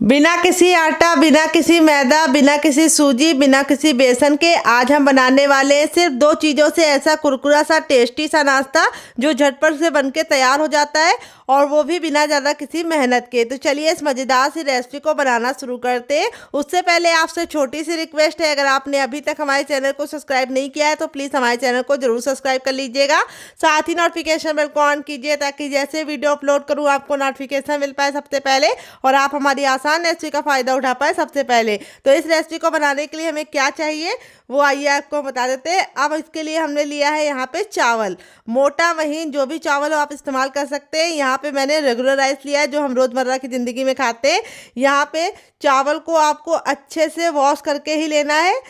बिना किसी आटा, बिना किसी मैदा, बिना किसी सूजी, बिना किसी बेसन के आज हम बनाने वाले हैं सिर्फ दो चीज़ों से ऐसा कुरकुरा सा टेस्टी सा नाश्ता जो झटपट से बनके तैयार हो जाता है और वो भी बिना ज़्यादा किसी मेहनत के। तो चलिए इस मज़ेदार सी रेसिपी को बनाना शुरू करते हैं। उससे पहले आपसे छोटी सी रिक्वेस्ट है, अगर आपने अभी तक हमारे चैनल को सब्सक्राइब नहीं किया है तो प्लीज़ हमारे चैनल को जरूर सब्सक्राइब कर लीजिएगा। साथ ही नोटिफिकेशन बेल को ऑन कीजिए ताकि जैसे वीडियो अपलोड करूँ आपको नोटिफिकेशन मिल पाए सबसे पहले और आप हमारी आसान रेसिपी का फ़ायदा उठा पाए सबसे पहले। तो इस रेसिपी को बनाने के लिए हमें क्या चाहिए वो आइए आपको बता देते हैं। अब इसके लिए हमने लिया है यहाँ पे चावल, मोटा महीन जो भी चावल हो आप इस्तेमाल कर सकते हैं। यहाँ पे मैंने रेगुलर राइस लिया है जो हम रोज़मर्रा की ज़िंदगी में खाते हैं। यहाँ पे चावल को आपको अच्छे से वॉश करके ही लेना है,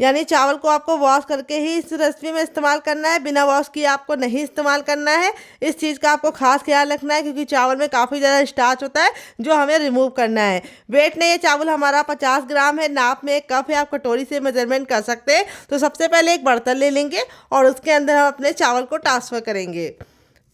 यानी चावल को आपको वॉश करके ही इस रेसिपी में इस्तेमाल करना है, बिना वॉश किए आपको नहीं इस्तेमाल करना है। इस चीज़ का आपको खास ख्याल रखना है क्योंकि चावल में काफ़ी ज़्यादा स्टार्च होता है जो हमें रिमूव करना है। वेट ने ये चावल हमारा 50 ग्राम है, नाप में एक कप है, आप कटोरी से मेजरमेंट कर सकते हैं। तो सबसे पहले एक बर्तन ले लेंगे और उसके अंदर हम अपने चावल को ट्रांसफ़र करेंगे।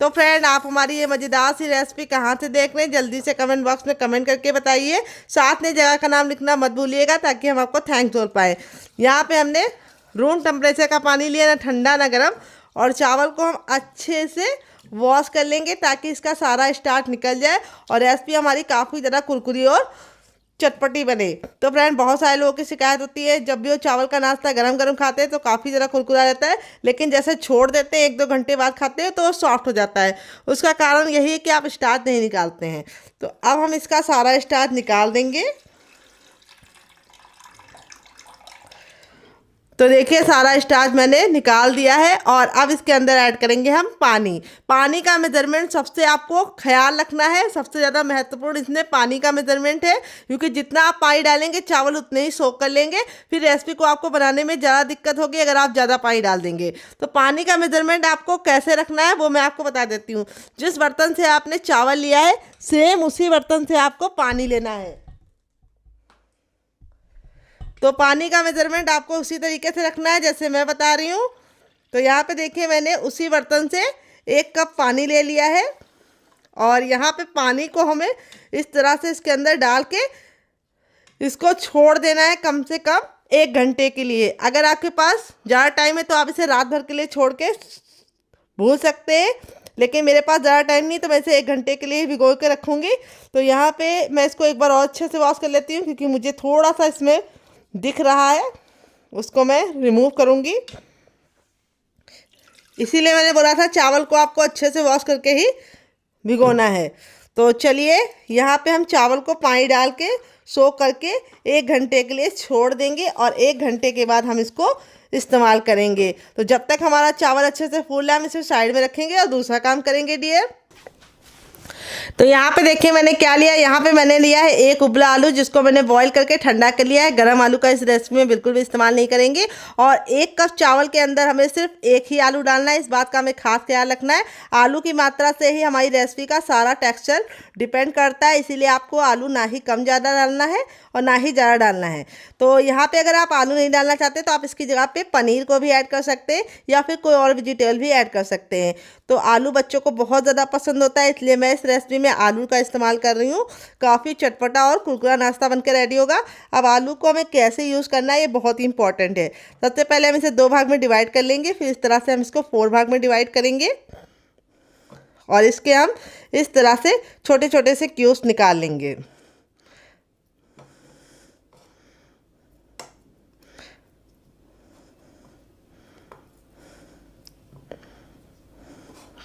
तो फ्रेंड, आप हमारी ये मज़ेदार सी रेसिपी कहाँ से देख रहे हैं जल्दी से कमेंट बॉक्स में कमेंट करके बताइए। साथ में जगह का नाम लिखना मत भूलिएगा ताकि हम आपको थैंक्स बोल पाए। यहाँ पे हमने रूम टेम्परेचर का पानी लिया, ना ठंडा ना गर्म, और चावल को हम अच्छे से वॉश कर लेंगे ताकि इसका सारा स्टार्च निकल जाए और रेसिपी हमारी काफ़ी ज़्यादा कुरकुरी और चटपटी बने। तो फ्रेंड, बहुत सारे लोगों की शिकायत होती है जब भी वो चावल का नाश्ता गरम गरम खाते हैं तो काफ़ी ज़्यादा कुरकुरा रहता है, लेकिन जैसे छोड़ देते हैं 1-2 घंटे बाद खाते हैं तो वो सॉफ्ट हो जाता है। उसका कारण यही है कि आप स्टार्च नहीं निकालते हैं। तो अब हम इसका सारा स्टार्च निकाल देंगे। तो देखिए सारा स्टार्च मैंने निकाल दिया है और अब इसके अंदर ऐड करेंगे हम पानी। पानी का मेजरमेंट सबसे आपको ख्याल रखना है, सबसे ज़्यादा महत्वपूर्ण इसमें पानी का मेजरमेंट है क्योंकि जितना आप पानी डालेंगे चावल उतने ही सोख कर लेंगे। फिर रेसिपी को आपको बनाने में ज़्यादा दिक्कत होगी अगर आप ज़्यादा पानी डाल देंगे। तो पानी का मेजरमेंट आपको कैसे रखना है वो मैं आपको बता देती हूँ। जिस बर्तन से आपने चावल लिया है सेम उसी बर्तन से आपको पानी लेना है। तो पानी का मेजरमेंट आपको उसी तरीके से रखना है जैसे मैं बता रही हूँ। तो यहाँ पे देखिए मैंने उसी बर्तन से 1 कप पानी ले लिया है और यहाँ पे पानी को हमें इस तरह से इसके अंदर डाल के इसको छोड़ देना है कम से कम 1 घंटे के लिए। अगर आपके पास ज़्यादा टाइम है तो आप इसे रात भर के लिए छोड़ के भून सकते हैं, लेकिन मेरे पास ज़्यादा टाइम नहीं तो मैं इसे 1 घंटे के लिए भिगो के रखूँगी। तो यहाँ पे मैं इसको एक बार और अच्छे से वॉश कर लेती हूँ क्योंकि मुझे थोड़ा सा इसमें दिख रहा है, उसको मैं रिमूव करूँगी। इसीलिए मैंने बोला था चावल को आपको अच्छे से वॉश करके ही भिगोना है। तो चलिए यहाँ पे हम चावल को पानी डाल के सोख करके 1 घंटे के लिए छोड़ देंगे और 1 घंटे के बाद हम इसको इस्तेमाल करेंगे। तो जब तक हमारा चावल अच्छे से फूल रहा है हम इसे साइड में रखेंगे और दूसरा काम करेंगे डियर। तो यहाँ पे देखिए मैंने क्या लिया, यहाँ पे मैंने लिया है 1 उबला आलू जिसको मैंने बॉईल करके ठंडा कर लिया है। गरम आलू का इस रेसिपी में बिल्कुल भी इस्तेमाल नहीं करेंगे। और 1 कप चावल के अंदर हमें सिर्फ 1 ही आलू डालना है, इस बात का हमें खास ख्याल रखना है। आलू की मात्रा से ही हमारी रेसिपी का सारा टेक्सचर डिपेंड करता है, इसीलिए आपको आलू ना ही कम ज़्यादा डालना है और ना ही ज़्यादा डालना है। तो यहाँ पे अगर आप आलू नहीं डालना चाहते तो आप इसकी जगह पे पनीर को भी ऐड कर सकते हैं या फिर कोई और वेजिटेबल भी ऐड कर सकते हैं। तो आलू बच्चों को बहुत ज़्यादा पसंद होता है इसलिए मैं इस रेसिपी में आलू का इस्तेमाल कर रही हूँ। काफ़ी चटपटा और कुरकुरा नाश्ता बनकर रेडी होगा। अब आलू को हमें कैसे यूज़ करना है ये बहुत ही इंपॉर्टेंट है। सबसे पहले हम इसे 2 भाग में डिवाइड कर लेंगे, फिर इस तरह से हम इसको 4 भाग में डिवाइड करेंगे और इसके हम इस तरह से छोटे छोटे से क्यूब्स निकाल लेंगे।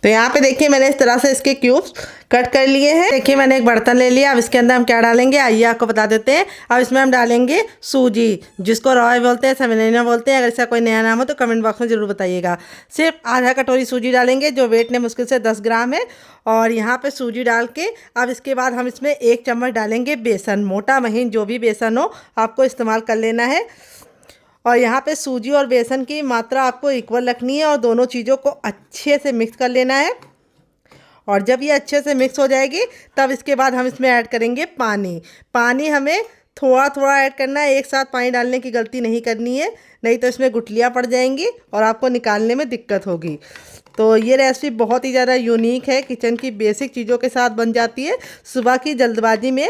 तो यहाँ पे देखिए मैंने इस तरह से इसके क्यूब्स कट कर लिए हैं। देखिए मैंने एक बर्तन ले लिया। अब इसके अंदर हम क्या डालेंगे आइए आपको बता देते हैं। अब इसमें हम डालेंगे सूजी, जिसको रवा बोलते हैं, सेमेलिना बोलते हैं। अगर इसका कोई नया नाम हो तो कमेंट बॉक्स में ज़रूर बताइएगा। सिर्फ आधा कटोरी सूजी डालेंगे जो वेट ने मुश्किल से 10 ग्राम है। और यहाँ पे सूजी डाल के अब इसके बाद हम इसमें 1 चम्मच डालेंगे बेसन। मोटा महीन जो भी बेसन हो आपको इस्तेमाल कर लेना है। और यहाँ पे सूजी और बेसन की मात्रा आपको इक्वल रखनी है और दोनों चीज़ों को अच्छे से मिक्स कर लेना है। और जब ये अच्छे से मिक्स हो जाएगी तब इसके बाद हम इसमें ऐड करेंगे पानी। पानी हमें थोड़ा थोड़ा ऐड करना है, एक साथ पानी डालने की गलती नहीं करनी है, नहीं तो इसमें गुठलियाँ पड़ जाएंगी और आपको निकालने में दिक्कत होगी। तो ये रेसिपी बहुत ही ज़्यादा यूनिक है, किचन की बेसिक चीज़ों के साथ बन जाती है। सुबह की जल्दबाजी में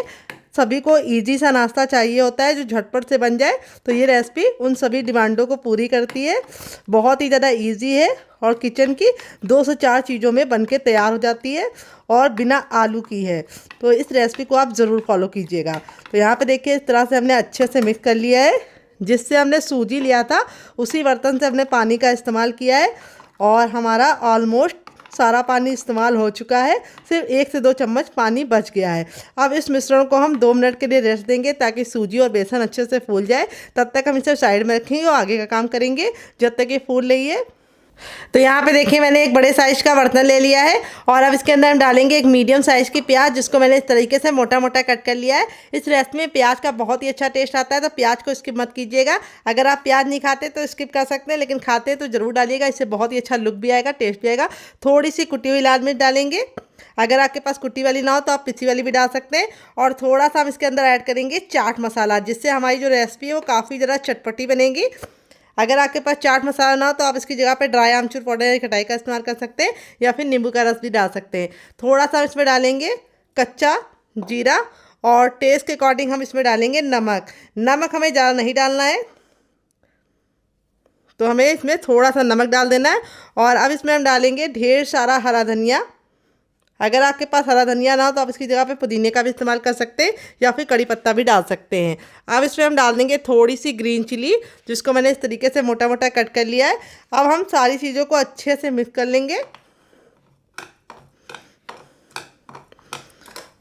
सभी को इजी सा नाश्ता चाहिए होता है जो झटपट से बन जाए, तो ये रेसिपी उन सभी डिमांडों को पूरी करती है। बहुत ही ज़्यादा इजी है और किचन की 2 से 4 चीज़ों में बन के तैयार हो जाती है और बिना आलू की है। तो इस रेसिपी को आप ज़रूर फॉलो कीजिएगा। तो यहाँ पे देखिए इस तरह से हमने अच्छे से मिक्स कर लिया है। जिससे हमने सूजी लिया था उसी बर्तन से हमने पानी का इस्तेमाल किया है और हमारा ऑलमोस्ट सारा पानी इस्तेमाल हो चुका है। सिर्फ 1 से 2 चम्मच पानी बच गया है। अब इस मिश्रण को हम 2 मिनट के लिए रेस्ट देंगे ताकि सूजी और बेसन अच्छे से फूल जाए। तब तक हम इसे साइड में रखेंगे और आगे का काम करेंगे जब तक ये फूल रही है। तो यहाँ पे देखिए मैंने एक बड़े साइज़ का बर्तन ले लिया है और अब इसके अंदर हम डालेंगे एक मीडियम साइज़ की प्याज, जिसको मैंने इस तरीके से मोटा मोटा कट कर लिया है। इस रेसिपी में प्याज का बहुत ही अच्छा टेस्ट आता है, तो प्याज को स्किप मत कीजिएगा। अगर आप प्याज नहीं खाते तो स्किप कर सकते हैं, लेकिन खाते तो ज़रूर डालिएगा। इससे बहुत ही अच्छा लुक भी आएगा, टेस्ट भी आएगा। थोड़ी सी कुटी हुई लाल मिर्च डालेंगे। अगर आपके पास कुटी वाली ना हो तो आप पिसी वाली भी डाल सकते हैं। और थोड़ा सा हम इसके अंदर ऐड करेंगे चाट मसाला, जिससे हमारी जो रेसिपी है वो काफ़ी ज़्यादा चटपटी बनेगी। अगर आपके पास चाट मसाला ना हो तो आप इसकी जगह पे ड्राई आमचूर पाउडर या खटाई का इस्तेमाल कर सकते हैं या फिर नींबू का रस भी डाल सकते हैं। थोड़ा सा इसमें डालेंगे कच्चा जीरा और टेस्ट के अकॉर्डिंग हम इसमें डालेंगे नमक। नमक हमें ज़्यादा नहीं डालना है, तो हमें इसमें थोड़ा सा नमक डाल देना है। और अब इसमें हम डालेंगे ढेर सारा हरा धनिया। अगर आपके पास हरा धनिया ना हो तो आप इसकी जगह पे पुदीने का भी इस्तेमाल कर सकते हैं या फिर कड़ी पत्ता भी डाल सकते हैं। अब इसमें हम डाल देंगे थोड़ी सी ग्रीन चिली, जिसको मैंने इस तरीके से मोटा मोटा कट कर लिया है। अब हम सारी चीज़ों को अच्छे से मिक्स कर लेंगे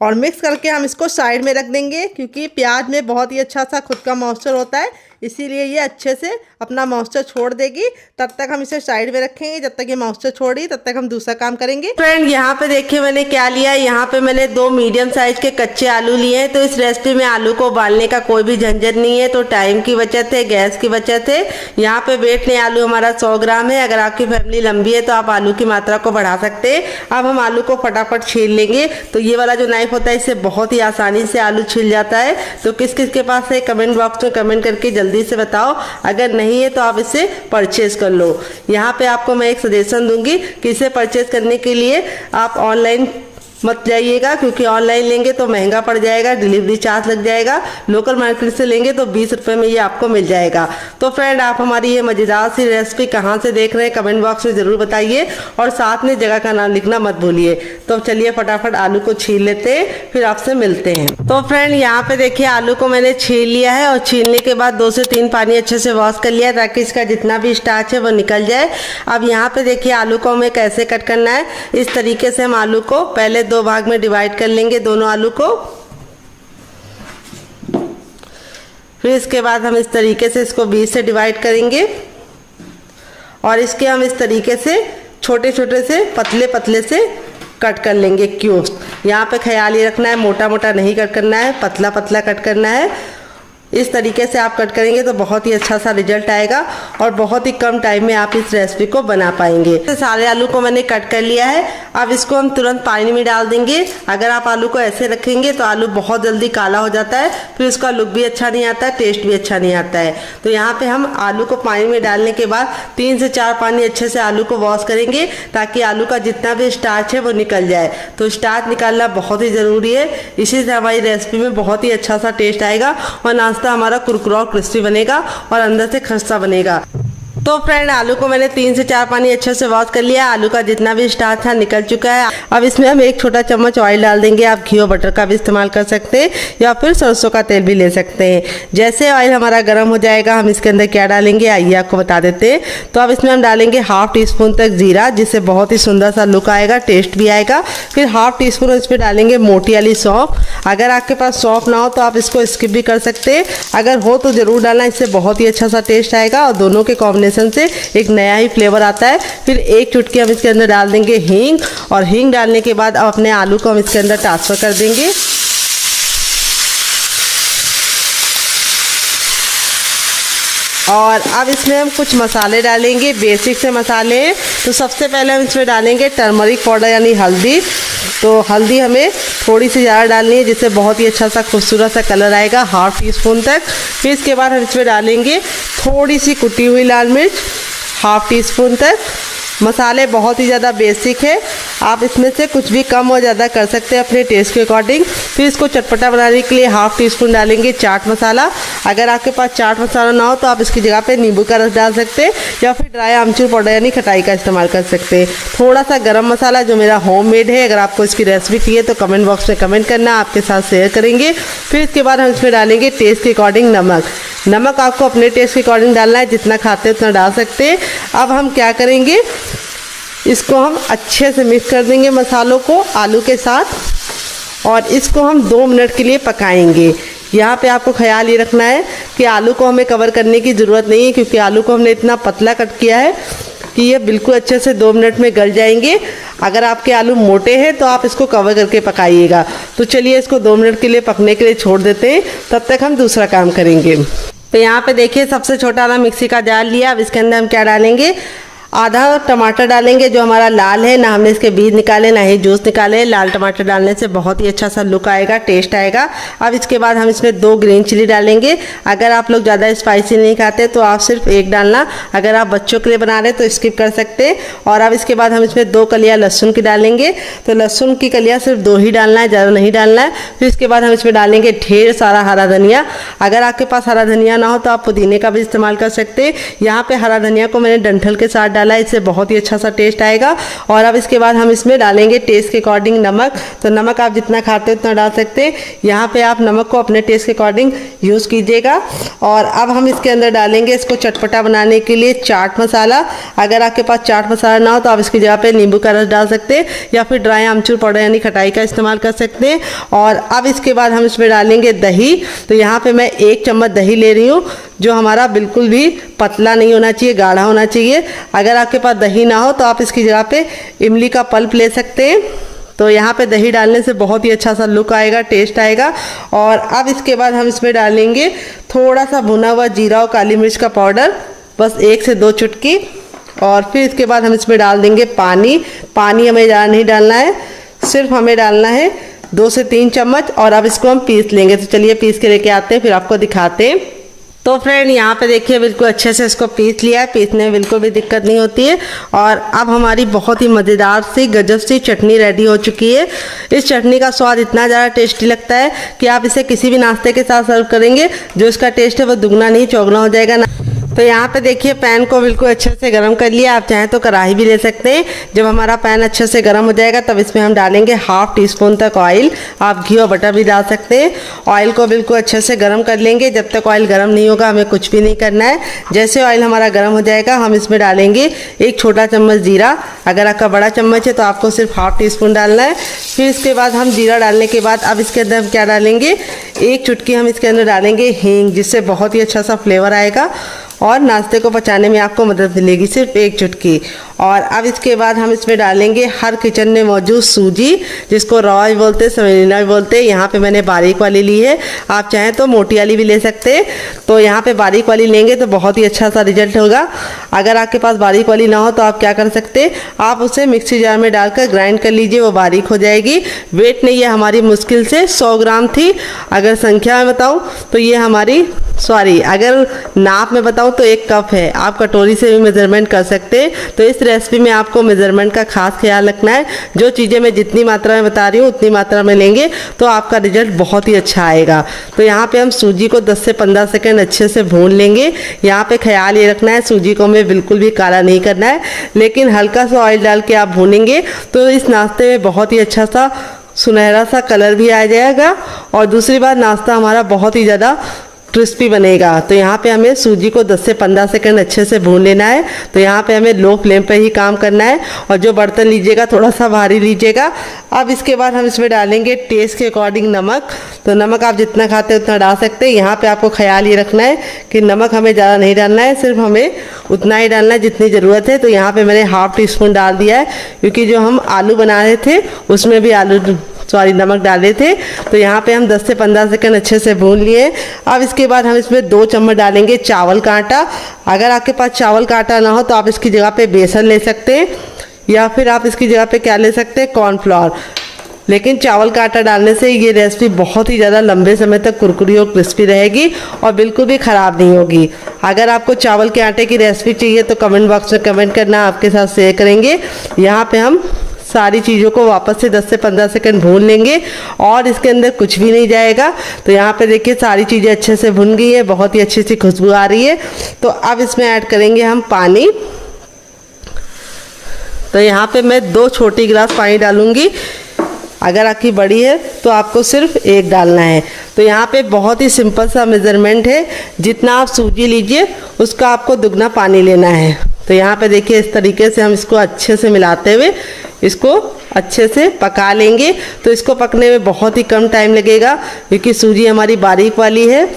और मिक्स करके हम इसको साइड में रख देंगे, क्योंकि प्याज में बहुत ही अच्छा सा खुद का मॉइस्चर होता है, इसीलिए ये अच्छे से अपना मॉइस्चर छोड़ देगी। तब तक हम इसे साइड में रखेंगे। जब तक ये मॉइस्चर छोड़ी तब तक हम दूसरा काम करेंगे। फ्रेंड यहाँ पे देखिए मैंने क्या लिया है। यहाँ पे मैंने 2 मीडियम साइज के कच्चे आलू लिए हैं। तो इस रेसिपी में आलू को उबालने का कोई भी झंझट नहीं है, तो टाइम की बचत है, गैस की बचत है। यहाँ पे वेट नहीं, आलू हमारा 100 ग्राम है। अगर आपकी फैमिली लंबी है तो आप आलू की मात्रा को बढ़ा सकते हैं। अब हम आलू को फटाफट छील लेंगे। तो ये वाला जो नाइफ होता है इससे बहुत ही आसानी से आलू छिल जाता है। तो किस किस के पास है कमेंट बॉक्स में कमेंट करके जल्दी से बताओ। अगर नहीं है तो आप इसे परचेज कर लो। यहाँ पे आपको मैं एक सजेशन दूंगी कि इसे परचेज करने के लिए आप ऑनलाइन मत जाइएगा, क्योंकि ऑनलाइन लेंगे तो महंगा पड़ जाएगा, डिलीवरी चार्ज लग जाएगा। लोकल मार्केट से लेंगे तो 20 रुपये में ये आपको मिल जाएगा। तो फ्रेंड आप हमारी ये मज़ेदार सी रेसिपी कहाँ से देख रहे हैं कमेंट बॉक्स में ज़रूर बताइए और साथ में जगह का नाम लिखना मत भूलिए। तो चलिए फटाफट आलू को छील लेते हैं, फिर आपसे मिलते हैं। तो फ्रेंड यहाँ पे देखिए आलू को मैंने छील लिया है और छीलने के बाद 2 से 3 पानी अच्छे से वॉश कर लिया ताकि इसका जितना भी स्टार्च है वो निकल जाए। अब यहाँ पे देखिए आलू को हमें कैसे कट करना है। इस तरीके से हम आलू को पहले 2 भाग में डिवाइड कर लेंगे, दोनों आलू को। फिर इसके बाद हम इस तरीके से इसको 20 से डिवाइड करेंगे और इसके हम इस तरीके से छोटे छोटे से पतले पतले से कट कर लेंगे क्यूब्स। यहाँ पे ख्याल ये रखना है मोटा मोटा नहीं कट करना है, पतला पतला कट करना है। इस तरीके से आप कट करेंगे तो बहुत ही अच्छा सा रिजल्ट आएगा और बहुत ही कम टाइम में आप इस रेसिपी को बना पाएंगे। तो सारे आलू को मैंने कट कर लिया है। अब इसको हम तुरंत पानी में डाल देंगे। अगर आप आलू को ऐसे रखेंगे तो आलू बहुत जल्दी काला हो जाता है, फिर उसका लुक भी अच्छा नहीं आता है, टेस्ट भी अच्छा नहीं आता है। तो यहाँ पे हम आलू को पानी में डालने के बाद 3 से 4 पानी अच्छे से आलू को वॉश करेंगे ताकि आलू का जितना भी स्टार्च है वो निकल जाए। तो स्टार्च निकालना बहुत ही ज़रूरी है, इसी से हमारी रेसिपी में बहुत ही अच्छा सा टेस्ट आएगा और नाश्ता हमारा कुरकुरा और क्रिस्पी बनेगा और अंदर से खस्ता बनेगा। तो फ्रेंड आलू को मैंने 3 से 4 पानी अच्छे से वॉश कर लिया। आलू का जितना भी स्टार्च था निकल चुका है। अब इसमें हम 1 छोटा चम्मच ऑयल डाल देंगे। आप घी और बटर का भी इस्तेमाल कर सकते हैं या फिर सरसों का तेल भी ले सकते हैं। जैसे ऑयल हमारा गर्म हो जाएगा हम इसके अंदर क्या डालेंगे आइए आपको बता देते हैं। तो अब इसमें हम डालेंगे 1/2 टीस्पून तक जीरा, जिससे बहुत ही सुंदर सा लुक आएगा, टेस्ट भी आएगा। फिर 1/2 टीस्पून इसमें डालेंगे मोटी वाली सौंफ। अगर आपके पास सौंफ ना हो तो आप इसको स्किप भी कर सकते हैं, अगर हो तो ज़रूर डालना, इससे बहुत ही अच्छा सा टेस्ट आएगा और दोनों के कॉम्बिनेशन से एक नया ही फ्लेवर आता है। फिर 1 चुटकी हम इसके अंदर डाल देंगे हींग और हींग डालने के बाद अब अपने आलू को हम इसके अंदर ट्रांसफ़र कर देंगे। और अब इसमें हम कुछ मसाले डालेंगे, बेसिक से मसाले हैं। तो सबसे पहले हम इसमें डालेंगे टर्मरिक पाउडर यानी हल्दी। तो हल्दी हमें थोड़ी सी ज़्यादा डालनी है, जिससे बहुत ही अच्छा सा खूबसूरत सा कलर आएगा, 1/2 टीस्पून तक। फिर इसके बाद हम इसमें डालेंगे थोड़ी सी कुटी हुई लाल मिर्च, 1/2 टीस्पून तक। मसाले बहुत ही ज़्यादा बेसिक है, आप इसमें से कुछ भी कम और ज़्यादा कर सकते हैं अपने टेस्ट के अकॉर्डिंग। फिर इसको चटपटा बनाने के लिए हाफ़ टी स्पून डालेंगे चाट मसाला। अगर आपके पास चाट मसाला ना हो तो आप इसकी जगह पे नींबू का रस डाल सकते हैं या फिर ड्राई आमचूर पाउडर यानी खटाई का इस्तेमाल कर सकते हैं। थोड़ा सा गरम मसाला जो मेरा होममेड है, अगर आपको इसकी रेसिपी चाहिए तो कमेंट बॉक्स में कमेंट करना, आपके साथ शेयर करेंगे। फिर इसके बाद हम इसमें डालेंगे टेस्ट के अकॉर्डिंग नमक। नमक आपको अपने टेस्ट के अकॉर्डिंग डालना है, जितना खाते हैं उतना डाल सकते हैं। अब हम क्या करेंगे, इसको हम अच्छे से मिक्स कर देंगे मसालों को आलू के साथ और इसको हम 2 मिनट के लिए पकाएंगे। यहाँ पे आपको ख्याल ये रखना है कि आलू को हमें कवर करने की ज़रूरत नहीं है, क्योंकि आलू को हमने इतना पतला कट किया है कि ये बिल्कुल अच्छे से 2 मिनट में गल जाएंगे। अगर आपके आलू मोटे हैं तो आप इसको कवर करके पकाइएगा। तो चलिए इसको 2 मिनट के लिए पकने के लिए छोड़ देते हैं, तब तक हम दूसरा काम करेंगे। तो यहाँ पे देखिए सबसे छोटा वाला मिक्सी का जार लिया। अब इसके अंदर हम क्या डालेंगे, आधा टमाटर डालेंगे जो हमारा लाल है, ना हमने इसके बीज निकाले ना ही जूस निकाले। लाल टमाटर डालने से बहुत ही अच्छा सा लुक आएगा, टेस्ट आएगा। अब इसके बाद हम इसमें 2 ग्रीन चिली डालेंगे। अगर आप लोग ज़्यादा स्पाइसी नहीं खाते तो आप सिर्फ 1 डालना, अगर आप बच्चों के लिए बना रहे तो स्किप कर सकते हैं। और अब इसके बाद हम इसमें 2 कलियाँ लहसुन की डालेंगे। तो लहसुन की कलियाँ सिर्फ 2 ही डालना है, ज़्यादा नहीं डालना है। फिर इसके बाद हम इसमें डालेंगे ढेर सारा हरा धनिया। अगर आपके पास हरा धनिया ना हो तो आप पुदीने का भी इस्तेमाल कर सकते हैं। यहाँ पे हरा धनिया को मैंने डंठल के साथ डाला है, इससे बहुत ही अच्छा सा टेस्ट आएगा। और अब इसके बाद हम इसमें डालेंगे टेस्ट के अकॉर्डिंग नमक। तो नमक आप जितना खाते हो उतना डाल सकते हैं। यहाँ पे आप नमक को अपने टेस्ट के अकॉर्डिंग यूज़ कीजिएगा। और अब हम इसके अंदर डालेंगे इसको चटपटा बनाने के लिए चाट मसाला। अगर आपके पास चाट मसाला ना हो तो आप इसकी जगह पे नींबू का रस डाल सकते हैं या फिर ड्राई आमचूर पाउडर यानी खटाई का इस्तेमाल कर सकते हैं। और अब इसके बाद हम इसमें डालेंगे दही। तो यहाँ पे मैं 1 चम्मच दही ले रही हूँ, जो हमारा बिल्कुल भी पतला नहीं होना चाहिए, गाढ़ा होना चाहिए। अगर आपके पास दही ना हो तो आप इसकी जगह पे इमली का पल्प ले सकते हैं। तो यहाँ पे दही डालने से बहुत ही अच्छा सा लुक आएगा, टेस्ट आएगा। और अब इसके बाद हम इसमें डालेंगे थोड़ा सा भुना हुआ जीरा और काली मिर्च का पाउडर, बस 1 से 2 चुटकी। और फिर इसके बाद हम इसमें डाल देंगे पानी। पानी हमें ज़्यादा नहीं डालना है, सिर्फ हमें डालना है 2 से 3 चम्मच। और अब इसको हम पीस लेंगे। तो चलिए पीस के लेके आते हैं, फिर आपको दिखाते हैं। तो फ्रेंड यहाँ पे देखिए बिल्कुल अच्छे से इसको पीस लिया है, पीसने में बिल्कुल भी दिक्कत नहीं होती है। और अब हमारी बहुत ही मज़ेदार सी गजब सी चटनी रेडी हो चुकी है। इस चटनी का स्वाद इतना ज़्यादा टेस्टी लगता है कि आप इसे किसी भी नाश्ते के साथ सर्व करेंगे, जो इसका टेस्ट है वो दुगना नहीं चौगुना हो जाएगा ना। तो यहाँ पे देखिए पैन को बिल्कुल अच्छे से गर्म कर लिया। आप चाहें तो कढ़ाई भी ले सकते हैं। जब हमारा पैन अच्छे से गर्म हो जाएगा तब इसमें हम डालेंगे हाफ़ टी स्पून तक ऑयल। आप घी और बटर भी डाल सकते हैं। ऑयल को बिल्कुल अच्छे से गर्म कर लेंगे। जब तक ऑयल गर्म नहीं होगा हमें कुछ भी नहीं करना है। जैसे ऑयल हमारा गर्म हो जाएगा हम इसमें डालेंगे 1 छोटा चम्मच जीरा। अगर आपका बड़ा चम्मच है तो आपको सिर्फ हाफ़ टी स्पून डालना है। फिर इसके बाद हम जीरा डालने के बाद अब इसके अंदर हम क्या डालेंगे, 1 चुटकी हम इसके अंदर डालेंगे हींग, जिससे बहुत ही अच्छा सा फ्लेवर आएगा और नाश्ते को पचाने में आपको मदद मिलेगी, सिर्फ 1 चुटकी। और अब इसके बाद हम इसमें डालेंगे हर किचन में मौजूद सूजी, जिसको रवा भी बोलते हैं, सेमेलिना भी बोलते हैं। यहाँ पे मैंने बारीक वाली ली है, आप चाहें तो मोटी वाली भी ले सकते हैं। तो यहाँ पे बारीक वाली लेंगे तो बहुत ही अच्छा सा रिजल्ट होगा। अगर आपके पास बारीक वाली ना हो तो आप क्या कर सकते हैं, आप उसे मिक्सी जार में डालकर ग्राइंड कर लीजिए, वो बारीक हो जाएगी। वेट नहीं है हमारी, मुश्किल से 100 ग्राम थी। अगर संख्या में बताऊँ तो ये हमारी अगर नाप में बताऊँ तो 1 कप है। आप कटोरी से भी मेज़रमेंट कर सकते हैं। तो इस रेसिपी में आपको मेज़रमेंट का खास ख्याल रखना है। जो चीज़ें मैं जितनी मात्रा में बता रही हूँ उतनी मात्रा में लेंगे तो आपका रिजल्ट बहुत ही अच्छा आएगा। तो यहाँ पे हम सूजी को 10 से 15 सेकंड अच्छे से भून लेंगे। यहाँ पे ख्याल ये रखना है सूजी को हमें बिल्कुल भी काला नहीं करना है, लेकिन हल्का सा ऑयल डाल के आप भूनेंगे तो इस नाश्ते में बहुत ही अच्छा सा सुनहरा सा कलर भी आ जाएगा। और दूसरी बात, नाश्ता हमारा बहुत ही ज़्यादा क्रिस्पी बनेगा। तो यहाँ पे हमें सूजी को 10 से 15 सेकंड अच्छे से भून लेना है। तो यहाँ पे हमें लो फ्लेम पे ही काम करना है। और जो बर्तन लीजिएगा थोड़ा सा भारी लीजिएगा। अब इसके बाद हम इसमें डालेंगे टेस्ट के अकॉर्डिंग नमक। तो नमक आप जितना खाते हैं उतना डाल सकते हैं। यहाँ पे आपको ख्याल ये रखना है कि नमक हमें ज़्यादा नहीं डालना है, सिर्फ हमें उतना ही डालना है जितनी ज़रूरत है। तो यहाँ पर मैंने हाफ़ टी स्पून डाल दिया है, क्योंकि जो हम आलू बना रहे थे उसमें भी नमक डाले थे। तो यहाँ पे हम 10 से 15 सेकंड अच्छे से भून लिए। अब इसके बाद हम इसमें 2 चम्मच डालेंगे चावल का आटा। अगर आपके पास चावल का आटा ना हो तो आप इसकी जगह पे बेसन ले सकते हैं, या फिर आप इसकी जगह पे क्या ले सकते हैं, कॉर्नफ्लोर। लेकिन चावल का आटा डालने से ये रेसिपी बहुत ही ज़्यादा लंबे समय तक कुरकुरी और क्रिस्पी रहेगी और बिल्कुल भी ख़राब नहीं होगी। अगर आपको चावल के आटे की रेसिपी चाहिए तो कमेंट बॉक्स में कमेंट करना, आपके साथ शेयर करेंगे। यहाँ पे हम सारी चीज़ों को वापस से 10 से 15 सेकंड भून लेंगे और इसके अंदर कुछ भी नहीं जाएगा। तो यहाँ पे देखिए सारी चीज़ें अच्छे से भुन गई है, बहुत ही अच्छी सी खुशबू आ रही है। तो अब इसमें ऐड करेंगे हम पानी। तो यहाँ पे मैं 2 छोटी गिलास पानी डालूंगी। अगर आपकी बड़ी है तो आपको सिर्फ 1 डालना है। तो यहाँ पे बहुत ही सिंपल सा मेज़रमेंट है, जितना आप सूजी लीजिए उसका आपको दुगना पानी लेना है। तो यहाँ पे देखिए इस तरीके से हम इसको अच्छे से मिलाते हुए इसको अच्छे से पका लेंगे। तो इसको पकने में बहुत ही कम टाइम लगेगा क्योंकि सूजी हमारी बारीक वाली है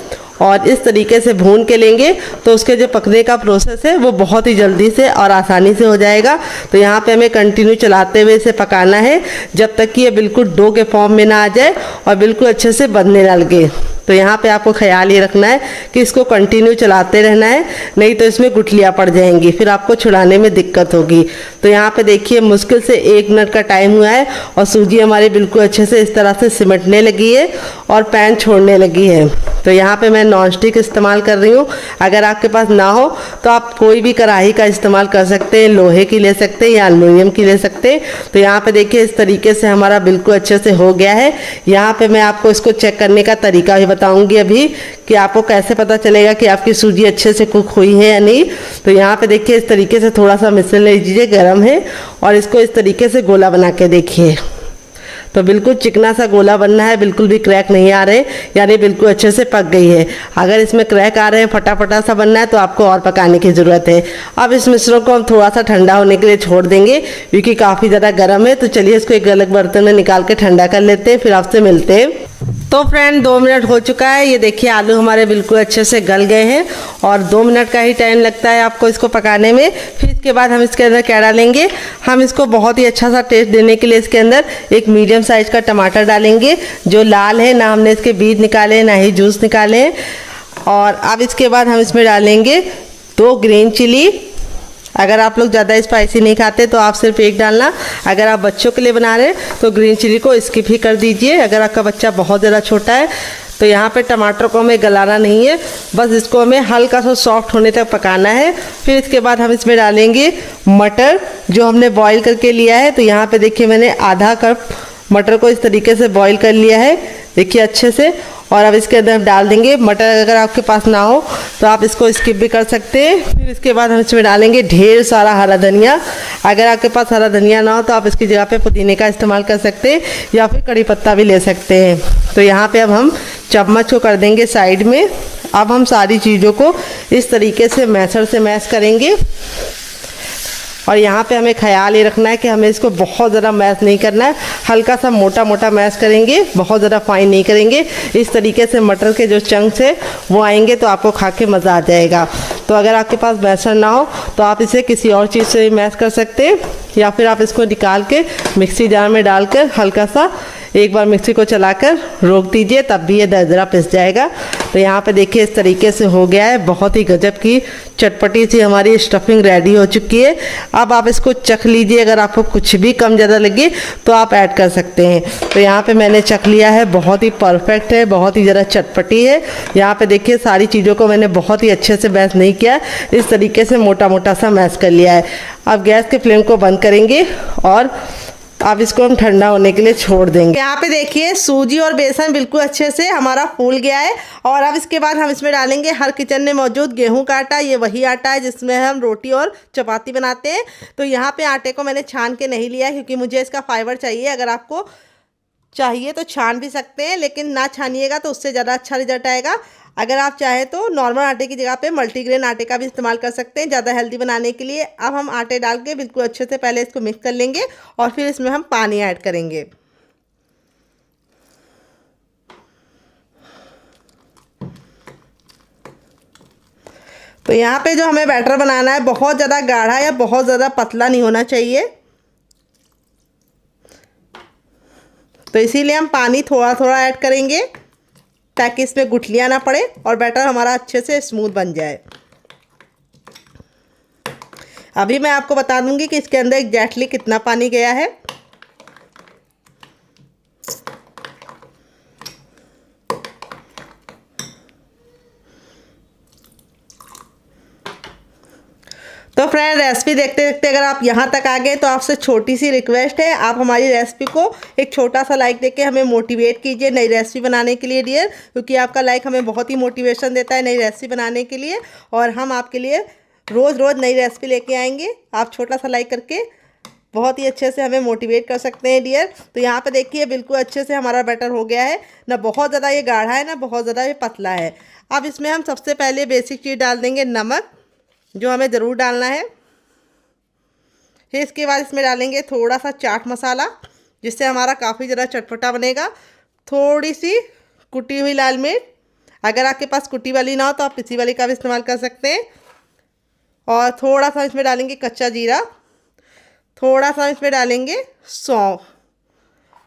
और इस तरीके से भून के लेंगे तो उसके जो पकने का प्रोसेस है वो बहुत ही जल्दी से और आसानी से हो जाएगा। तो यहाँ पे हमें कंटिन्यू चलाते हुए इसे पकाना है जब तक कि ये बिल्कुल डो के फॉर्म में ना आ जाए और बिल्कुल अच्छे से बनने ना लगे। तो यहाँ पे आपको ख्याल ये रखना है कि इसको कंटिन्यू चलाते रहना है, नहीं तो इसमें गुठलियाँ पड़ जाएंगी, फिर आपको छुड़ाने में दिक्कत होगी। तो यहाँ पे देखिए मुश्किल से 1 मिनट का टाइम हुआ है और सूजी हमारी बिल्कुल अच्छे से इस तरह से सिमटने लगी है और पैन छोड़ने लगी है। तो यहाँ पे मैं नॉन स्टिक इस्तेमाल कर रही हूँ। अगर आपके पास ना हो तो आप कोई भी कढ़ाई का इस्तेमाल कर सकते हैं, लोहे की ले सकते हैं या एल्युमिनियम की ले सकते हैं। तो यहाँ पे देखिए इस तरीके से हमारा बिल्कुल अच्छे से हो गया है। यहाँ पे मैं आपको इसको चेक करने का तरीका भी बताऊंगी अभी कि आपको कैसे पता चलेगा कि आपकी सूजी अच्छे से कुक हुई है या नहीं। तो यहाँ पे देखिए इस तरीके से थोड़ा सा मिश्रण ले लीजिए, गर्म है, और इसको इस तरीके से गोला बना के देखिए। तो बिल्कुल चिकना सा गोला बनना है, बिल्कुल भी क्रैक नहीं आ रहे, यानी बिल्कुल अच्छे से पक गई है। अगर इसमें क्रैक आ रहे हैं, फटाफटा सा बनना है, तो आपको और पकाने की ज़रूरत है। अब इस मिश्रण को हम थोड़ा सा ठंडा होने के लिए छोड़ देंगे क्योंकि काफ़ी ज़्यादा गर्म है। तो चलिए इसको एक अलग बर्तन में निकाल के ठंडा कर लेते हैं, फिर आपसे मिलते हैं। तो फ्रेंड 2 मिनट हो चुका है। ये देखिए आलू हमारे बिल्कुल अच्छे से गल गए हैं और 2 मिनट का ही टाइम लगता है आपको इसको पकाने में। फिर इसके बाद हम इसके अंदर क्या डालेंगे, हम इसको बहुत ही अच्छा सा टेस्ट देने के लिए इसके अंदर एक मीडियम साइज का टमाटर डालेंगे जो लाल है, ना हमने इसके बीज निकाले ना ही जूस निकाले हैं। और अब इसके बाद हम इसमें डालेंगे 2 ग्रीन चिली। अगर आप लोग ज़्यादा स्पाइसी नहीं खाते तो आप सिर्फ 1 डालना। अगर आप बच्चों के लिए बना रहे हैं तो ग्रीन चिली को स्किप ही कर दीजिए अगर आपका बच्चा बहुत ज़्यादा छोटा है। तो यहाँ पे टमाटर को हमें गलाना नहीं है, बस इसको हमें हल्का सा सॉफ्ट होने तक पकाना है। फिर इसके बाद हम इसमें डालेंगे मटर जो हमने बॉईल करके लिया है। तो यहाँ पे देखिए मैंने आधा कप मटर को इस तरीके से बॉईल कर लिया है, देखिए अच्छे से। और अब इसके अंदर हम डाल देंगे मटर। अगर आपके पास ना हो तो आप इसको स्किप भी कर सकते हैं। फिर इसके बाद हम इसमें डालेंगे ढेर सारा हरा धनिया। अगर आपके पास हरा धनिया ना हो तो आप इसकी जगह पे पुदीने का इस्तेमाल कर सकते हैं या फिर कड़ी पत्ता भी ले सकते हैं। तो यहाँ पे अब हम चम्मच को कर देंगे साइड में। अब हम सारी चीज़ों को इस तरीके से मैशर से मैश करेंगे। और यहाँ पे हमें ख्याल ये रखना है कि हमें इसको बहुत ज़्यादा मैश नहीं करना है, हल्का सा मोटा मोटा मैश करेंगे, बहुत ज़्यादा फाइन नहीं करेंगे। इस तरीके से मटर के जो चंक्स है वो आएंगे तो आपको खा के मज़ा आ जाएगा। तो अगर आपके पास मैशर ना हो तो आप इसे किसी और चीज़ से मैश कर सकते हैं या फिर आप इसको निकाल के मिक्सी जार में डालकर हल्का सा एक बार मिक्सी को चलाकर रोक दीजिए, तब भी ये दरदरा पिस जाएगा। तो यहाँ पे देखिए इस तरीके से हो गया है। बहुत ही गजब की चटपटी सी हमारी स्टफिंग रेडी हो चुकी है। अब आप इसको चख लीजिए, अगर आपको कुछ भी कम ज़्यादा लगे तो आप ऐड कर सकते हैं। तो यहाँ पे मैंने चख लिया है, बहुत ही परफेक्ट है, बहुत ही ज़्यादा चटपटी है। यहाँ पे देखिए सारी चीज़ों को मैंने बहुत ही अच्छे से मैश नहीं किया, इस तरीके से मोटा मोटा सा मैश कर लिया है। अब गैस के फ्लेम को बंद करेंगे और अब इसको हम ठंडा होने के लिए छोड़ देंगे। यहाँ पे देखिए सूजी और बेसन बिल्कुल अच्छे से हमारा फूल गया है। और अब इसके बाद हम इसमें डालेंगे हर किचन में मौजूद गेहूं का आटा। ये वही आटा है जिसमें हम रोटी और चपाती बनाते हैं। तो यहाँ पे आटे को मैंने छान के नहीं लिया क्योंकि मुझे इसका फाइबर चाहिए। अगर आपको चाहिए तो छान भी सकते हैं, लेकिन ना छानिएगा तो उससे ज़्यादा अच्छा रिजल्ट आएगा। अगर आप चाहें तो नॉर्मल आटे की जगह पे मल्टीग्रेन आटे का भी इस्तेमाल कर सकते हैं ज़्यादा हेल्दी बनाने के लिए। अब हम आटे डाल के बिल्कुल अच्छे से पहले इसको मिक्स कर लेंगे और फिर इसमें हम पानी ऐड करेंगे। तो यहाँ पे जो हमें बैटर बनाना है बहुत ज़्यादा गाढ़ा या बहुत ज़्यादा पतला नहीं होना चाहिए, तो इसीलिए हम पानी थोड़ा थोड़ा ऐड करेंगे ताकि इसमें गुठलियाँ ना पड़े और बैटर हमारा अच्छे से स्मूथ बन जाए। अभी मैं आपको बता दूंगी कि इसके अंदर एग्जैक्टली कितना पानी गया है। तो फ्रेंड, रेसिपी देखते देखते अगर आप यहाँ तक आ गए तो आपसे छोटी सी रिक्वेस्ट है, आप हमारी रेसिपी को एक छोटा सा लाइक देके हमें मोटिवेट कीजिए नई रेसिपी बनाने के लिए डियर, क्योंकि आपका लाइक हमें बहुत ही मोटिवेशन देता है नई रेसिपी बनाने के लिए, और हम आपके लिए रोज़ रोज़ नई रेसिपी लेके आएंगे। आप छोटा सा लाइक करके बहुत ही अच्छे से हमें मोटिवेट कर सकते हैं डियर। तो यहाँ पे देखिए बिल्कुल अच्छे से हमारा बैटर हो गया है, ना बहुत ज़्यादा ये गाढ़ा है ना बहुत ज़्यादा ये पतला है। अब इसमें हम सबसे पहले बेसिक चीज़ डाल देंगे नमक, जो हमें ज़रूर डालना है। फिर इसके बाद इसमें डालेंगे थोड़ा सा चाट मसाला, जिससे हमारा काफ़ी ज़्यादा चटपटा बनेगा। थोड़ी सी कुटी हुई लाल मिर्च, अगर आपके पास कुटी वाली ना हो तो आप पिसी वाली का भी इस्तेमाल कर सकते हैं। और थोड़ा सा इसमें डालेंगे कच्चा जीरा, थोड़ा सा इसमें डालेंगे सौंफ,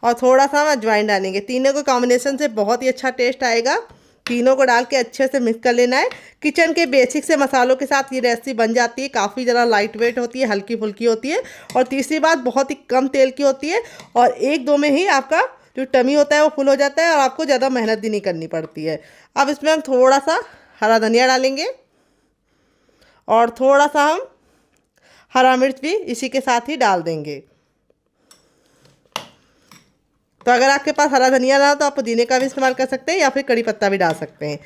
और थोड़ा सा हम अजवाइन डालेंगे। तीनों के कॉम्बिनेशन से बहुत ही अच्छा टेस्ट आएगा। तीनों को डाल के अच्छे से मिक्स कर लेना है। किचन के बेसिक से मसालों के साथ ये रेसिपी बन जाती है, काफ़ी ज़्यादा लाइट वेट होती है, हल्की फुल्की होती है, और तीसरी बात बहुत ही कम तेल की होती है, और एक दो में ही आपका जो टमी होता है वो फुल हो जाता है और आपको ज़्यादा मेहनत भी नहीं करनी पड़ती है। अब इसमें हम थोड़ा सा हरा धनिया डालेंगे, और थोड़ा सा हम हरा मिर्च भी इसी के साथ ही डाल देंगे। तो अगर आपके पास हरा धनिया ना हो तो आप पुदीने का भी इस्तेमाल कर सकते हैं, या फिर कड़ी पत्ता भी डाल सकते हैं।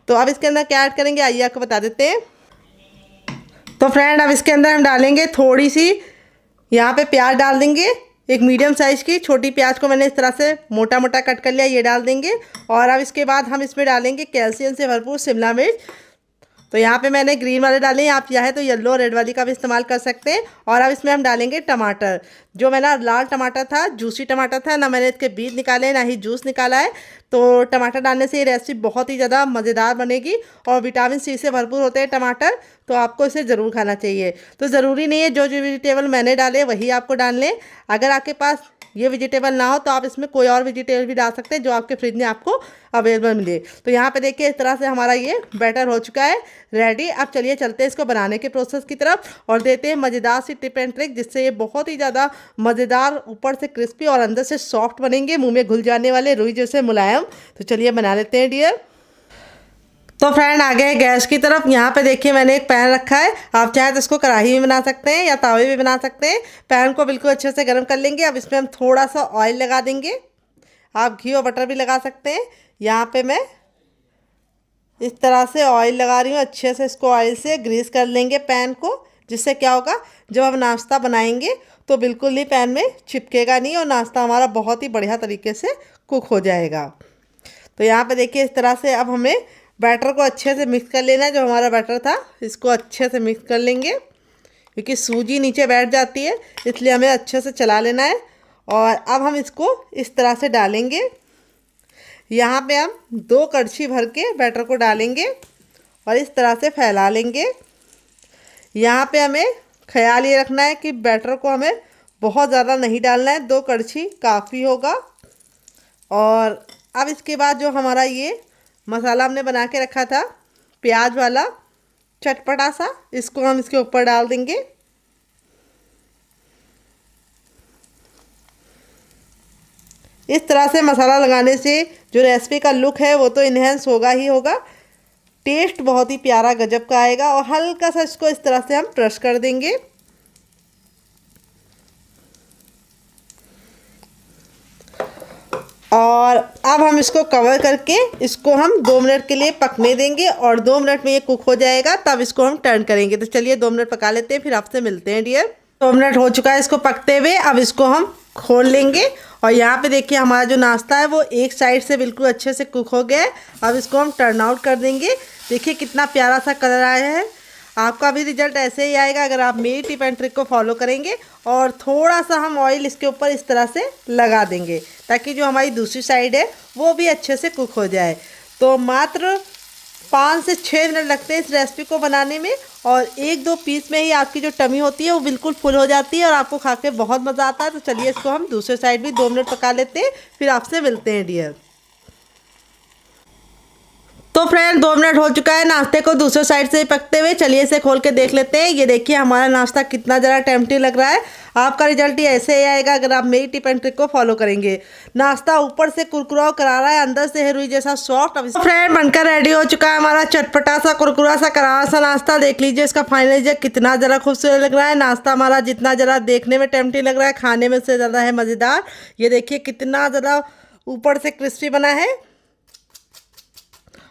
तो अब इसके अंदर क्या ऐड करेंगे आइए आपको बता देते हैं। तो फ्रेंड, अब इसके अंदर हम डालेंगे थोड़ी सी यहाँ पे प्याज डाल देंगे। एक मीडियम साइज़ की छोटी प्याज को मैंने इस तरह से मोटा मोटा कट कर लिया, ये डाल देंगे। और अब इसके बाद हम इसमें डालेंगे कैल्शियम से भरपूर शिमला मिर्च। तो यहाँ पे मैंने ग्रीन वाले डाले हैं, आप चाहे तो येलो और रेड वाली का भी इस्तेमाल कर सकते हैं। और अब इसमें हम डालेंगे टमाटर। जो मेरा लाल टमाटर था, जूसी टमाटर था, ना मैंने इसके बीज निकाले ना ही जूस निकाला है। तो टमाटर डालने से ये रेसिपी बहुत ही ज़्यादा मज़ेदार बनेगी, और विटामिन सी से भरपूर होते हैं टमाटर, तो आपको इसे ज़रूर खाना चाहिए। तो ज़रूरी नहीं है जो जो वेजिटेबल मैंने डाले वही आपको डाल लें। अगर आपके पास ये वेजिटेबल ना हो तो आप इसमें कोई और वेजिटेबल भी डाल सकते हैं जो आपके फ्रिज में आपको अवेलेबल मिले। तो यहाँ पे देखिए इस तरह से हमारा ये बैटर हो चुका है रेडी। अब चलिए चलते हैं इसको बनाने के प्रोसेस की तरफ, और देते हैं मज़ेदार सी टिप एंड ट्रिक, जिससे ये बहुत ही ज़्यादा मज़ेदार, ऊपर से क्रिस्पी और अंदर से सॉफ्ट बनेंगे, मुँह में घुल जाने वाले रुई जैसे मुलायम। तो चलिए बना लेते हैं डियर। तो फ्रेंड, आ गए गैस की तरफ। यहाँ पे देखिए मैंने एक पैन रखा है, आप चाहे तो इसको कढ़ाई में बना सकते हैं या तावे में बना सकते हैं। पैन को बिल्कुल अच्छे से गर्म कर लेंगे। अब इसमें हम थोड़ा सा ऑयल लगा देंगे, आप घी और बटर भी लगा सकते हैं। यहाँ पे मैं इस तरह से ऑयल लगा रही हूँ, अच्छे से इसको ऑयल से ग्रीस कर लेंगे पैन को, जिससे क्या होगा जब हम नाश्ता बनाएंगे तो बिल्कुल ही पैन में चिपकेगा नहीं, और नाश्ता हमारा बहुत ही बढ़िया तरीके से कुक हो जाएगा। तो यहाँ पे देखिए इस तरह से अब हमें बैटर को अच्छे से मिक्स कर लेना है। जो हमारा बैटर था इसको अच्छे से मिक्स कर लेंगे, क्योंकि सूजी नीचे बैठ जाती है, इसलिए हमें अच्छे से चला लेना है। और अब हम इसको इस तरह से डालेंगे। यहाँ पे हम 2 कड़छी भर के बैटर को डालेंगे और इस तरह से फैला लेंगे। यहाँ पे हमें ख्याल ये रखना है कि बैटर को हमें बहुत ज़्यादा नहीं डालना है, 2 कड़छी काफ़ी होगा। और अब इसके बाद जो हमारा ये मसाला हमने बना के रखा था प्याज वाला चटपटा सा, इसको हम इसके ऊपर डाल देंगे। इस तरह से मसाला लगाने से जो रेसिपी का लुक है वो तो इन्हेंस होगा ही होगा, टेस्ट बहुत ही प्यारा गजब का आएगा। और हल्का सा इसको इस तरह से हम क्रश कर देंगे। और अब हम इसको कवर करके इसको हम 2 मिनट के लिए पकने देंगे, और 2 मिनट में ये कुक हो जाएगा, तब इसको हम टर्न करेंगे। तो चलिए 2 मिनट पका लेते हैं, फिर आपसे मिलते हैं डियर। 2 मिनट हो चुका है इसको पकते हुए, अब इसको हम खोल लेंगे। और यहाँ पे देखिए हमारा जो नाश्ता है वो एक साइड से बिल्कुल अच्छे से कुक हो गया है। अब इसको हम टर्न आउट कर देंगे। देखिए कितना प्यारा सा कलर आया है। आपका भी रिजल्ट ऐसे ही आएगा अगर आप मेरी टिप एंड ट्रिक को फॉलो करेंगे। और थोड़ा सा हम ऑयल इसके ऊपर इस तरह से लगा देंगे, ताकि जो हमारी दूसरी साइड है वो भी अच्छे से कुक हो जाए। तो मात्र 5 से 6 मिनट लगते हैं इस रेसिपी को बनाने में, और 1-2 पीस में ही आपकी जो टमी होती है वो बिल्कुल फुल हो जाती है और आपको खा के बहुत मज़ा आता है। तो चलिए इसको हम दूसरे साइड भी 2 मिनट पका लेते हैं, फिर आपसे मिलते हैं डियर। तो फ्रेंड 2 मिनट हो चुका है नाश्ते को दूसरे साइड से पकते हुए। चलिए इसे खोल के देख लेते हैं। ये देखिए हमारा नाश्ता कितना ज़रा टेम्पटिंग लग रहा है। आपका रिजल्ट ही ऐसे ही आएगा अगर आप मेरी टिप एंड ट्रिक को फॉलो करेंगे। नाश्ता ऊपर से कुरकुरा करारा है, अंदर से है रुई जैसा सॉफ्ट। अब फ्रेंड बनकर रेडी हो चुका है हमारा चटपटा सा कुरकुरा सा करारा सा नाश्ता। देख लीजिए इसका फाइनल रिजल्ट कितना ज़रा खूबसूरत लग रहा है। नाश्ता हमारा जितना ज़रा देखने में टेम्पटिंग लग रहा है, खाने में से ज़्यादा है मज़ेदार। ये देखिए कितना ज़रा ऊपर से क्रिस्पी बना है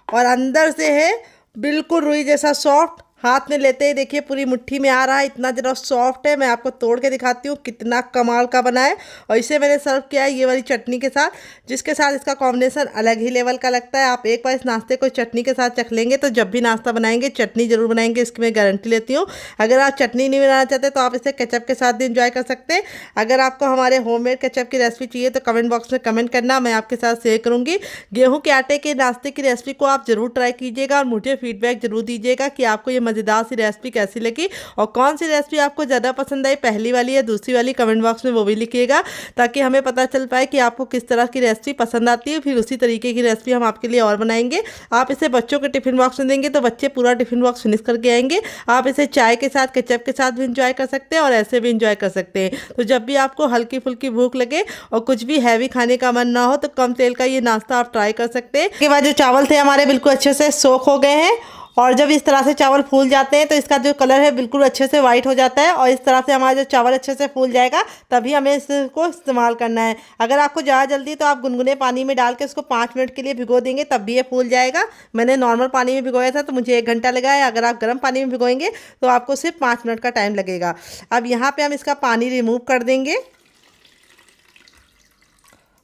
और अंदर से है बिल्कुल रुई जैसा सॉफ्ट। हाथ में लेते ही देखिए पूरी मुट्ठी में आ रहा है, इतना ज़रा सॉफ्ट है। मैं आपको तोड़ के दिखाती हूँ कितना कमाल का बना है। और इसे मैंने सर्व किया है ये वाली चटनी के साथ, जिसके साथ इसका कॉम्बिनेशन अलग ही लेवल का लगता है। आप एक बार इस नाश्ते को चटनी के साथ चख लेंगे तो जब भी नाश्ता बनाएंगे चटनी ज़रूर बनाएंगे, इसकी मैं गारंटी लेती हूँ। अगर आप चटनी नहीं बनाना चाहते तो आप इसे केचप के साथ भी इंजॉय कर सकते हैं। अगर आपको हमारे होममेड केचप की रेसिपी चाहिए तो कमेंट बॉक्स में कमेंट करना, मैं आपके साथ शेयर करूँगी। गेहूँ के आटे के नाश्ते की रेसिपी को आप ज़रूर ट्राई कीजिएगा और मुझे फीडबैक जरूर दीजिएगा कि आपको ये मज़ेदार सी रेसिपी कैसी लगी और कौन सी रेसिपी आपको ज़्यादा पसंद आई, पहली वाली या दूसरी वाली। कमेंट बॉक्स में वो भी लिखिएगा ताकि हमें पता चल पाए कि आपको किस तरह की रेसिपी पसंद आती है। फिर उसी तरीके की रेसिपी हम आपके लिए और बनाएंगे। आप इसे बच्चों के टिफिन बॉक्स में देंगे तो बच्चे पूरा टिफिन बॉक्स फिनिश करके आएंगे। आप इसे चाय के साथ केचप के साथ भी इंजॉय कर सकते हैं और ऐसे भी इंजॉय कर सकते हैं। तो जब भी आपको हल्की फुल्की भूख लगे और कुछ भी हैवी खाने का मन ना हो तो कम तेल का ये नाश्ता आप ट्राई कर सकते हैं। इसके बाद जो चावल थे हमारे बिल्कुल अच्छे से सोख हो गए हैं और जब इस तरह से चावल फूल जाते हैं तो इसका जो कलर है बिल्कुल अच्छे से वाइट हो जाता है। और इस तरह से हमारा जो चावल अच्छे से फूल जाएगा तभी हमें इसको इस्तेमाल करना है। अगर आपको ज़्यादा जल्दी तो आप गुनगुने पानी में डाल के उसको 5 मिनट के लिए भिगो देंगे तब भी ये फूल जाएगा। मैंने नॉर्मल पानी में भिगोया था तो मुझे 1 घंटा लगा है। अगर आप गर्म पानी में भिगोएंगे तो आपको सिर्फ 5 मिनट का टाइम लगेगा। अब यहाँ पर हम इसका पानी रिमूव कर देंगे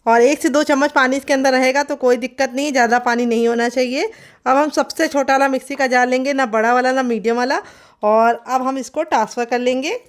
और 1 से 2 चम्मच पानी इसके अंदर रहेगा तो कोई दिक्कत नहीं, ज़्यादा पानी नहीं होना चाहिए। अब हम सबसे छोटा वाला मिक्सी का जार लेंगे, ना बड़ा वाला ना मीडियम वाला, और अब हम इसको ट्रांसफ़र कर लेंगे।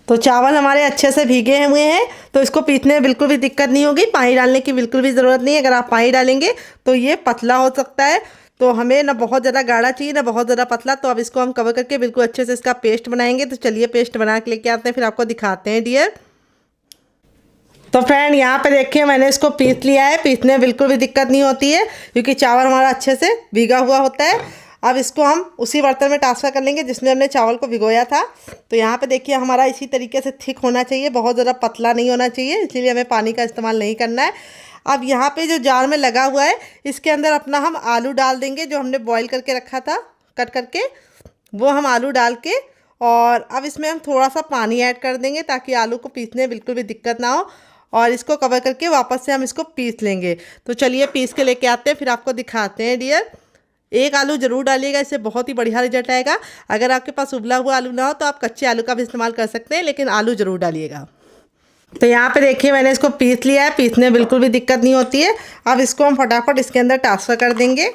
तो चावल हमारे अच्छे से भीगे हुए हैं तो इसको पीसने में बिल्कुल भी दिक्कत नहीं होगी। पानी डालने की बिल्कुल भी ज़रूरत नहीं है। अगर आप पानी डालेंगे तो ये पतला हो सकता है। तो हमें ना बहुत ज़्यादा गाढ़ा चाहिए ना बहुत ज़्यादा पतला। तो अब इसको हम कवर करके बिल्कुल अच्छे से इसका पेस्ट बनाएंगे। तो चलिए पेस्ट बना के लेके आते हैं, फिर आपको दिखाते हैं डियर। तो फ्रेंड यहाँ पे देखिए मैंने इसको पीस लिया है। पीसने में बिल्कुल भी दिक्कत नहीं होती है क्योंकि चावल हमारा अच्छे से भीगा हुआ होता है। अब इसको हम उसी बर्तन में ट्रांसफ़र कर लेंगे जिसमें हमने चावल को भिगोया था। तो यहाँ पे देखिए हमारा इसी तरीके से थिक होना चाहिए, बहुत ज़्यादा पतला नहीं होना चाहिए, इसीलिए हमें पानी का इस्तेमाल नहीं करना है। अब यहाँ पे जो जार में लगा हुआ है इसके अंदर अपना हम आलू डाल देंगे जो हमने बॉईल करके रखा था कट करके, वो हम आलू डाल के और अब इसमें हम थोड़ा सा पानी ऐड कर देंगे ताकि आलू को पीसने में बिल्कुल भी दिक्कत ना हो। और इसको कवर करके वापस से हम इसको पीस लेंगे। तो चलिए पीस के लेके आते हैं, फिर आपको दिखाते हैं डियर। एक आलू ज़रूर डालिएगा, इससे बहुत ही बढ़िया रिजल्ट आएगा। अगर आपके पास उबला हुआ आलू ना हो तो आप कच्चे आलू का भी इस्तेमाल कर सकते हैं, लेकिन आलू ज़रूर डालिएगा। तो यहाँ पे देखिए मैंने इसको पीस लिया है, पीसने में बिल्कुल भी दिक्कत नहीं होती है। अब इसको हम फटाफट इसके अंदर ट्रांसफ़र कर देंगे।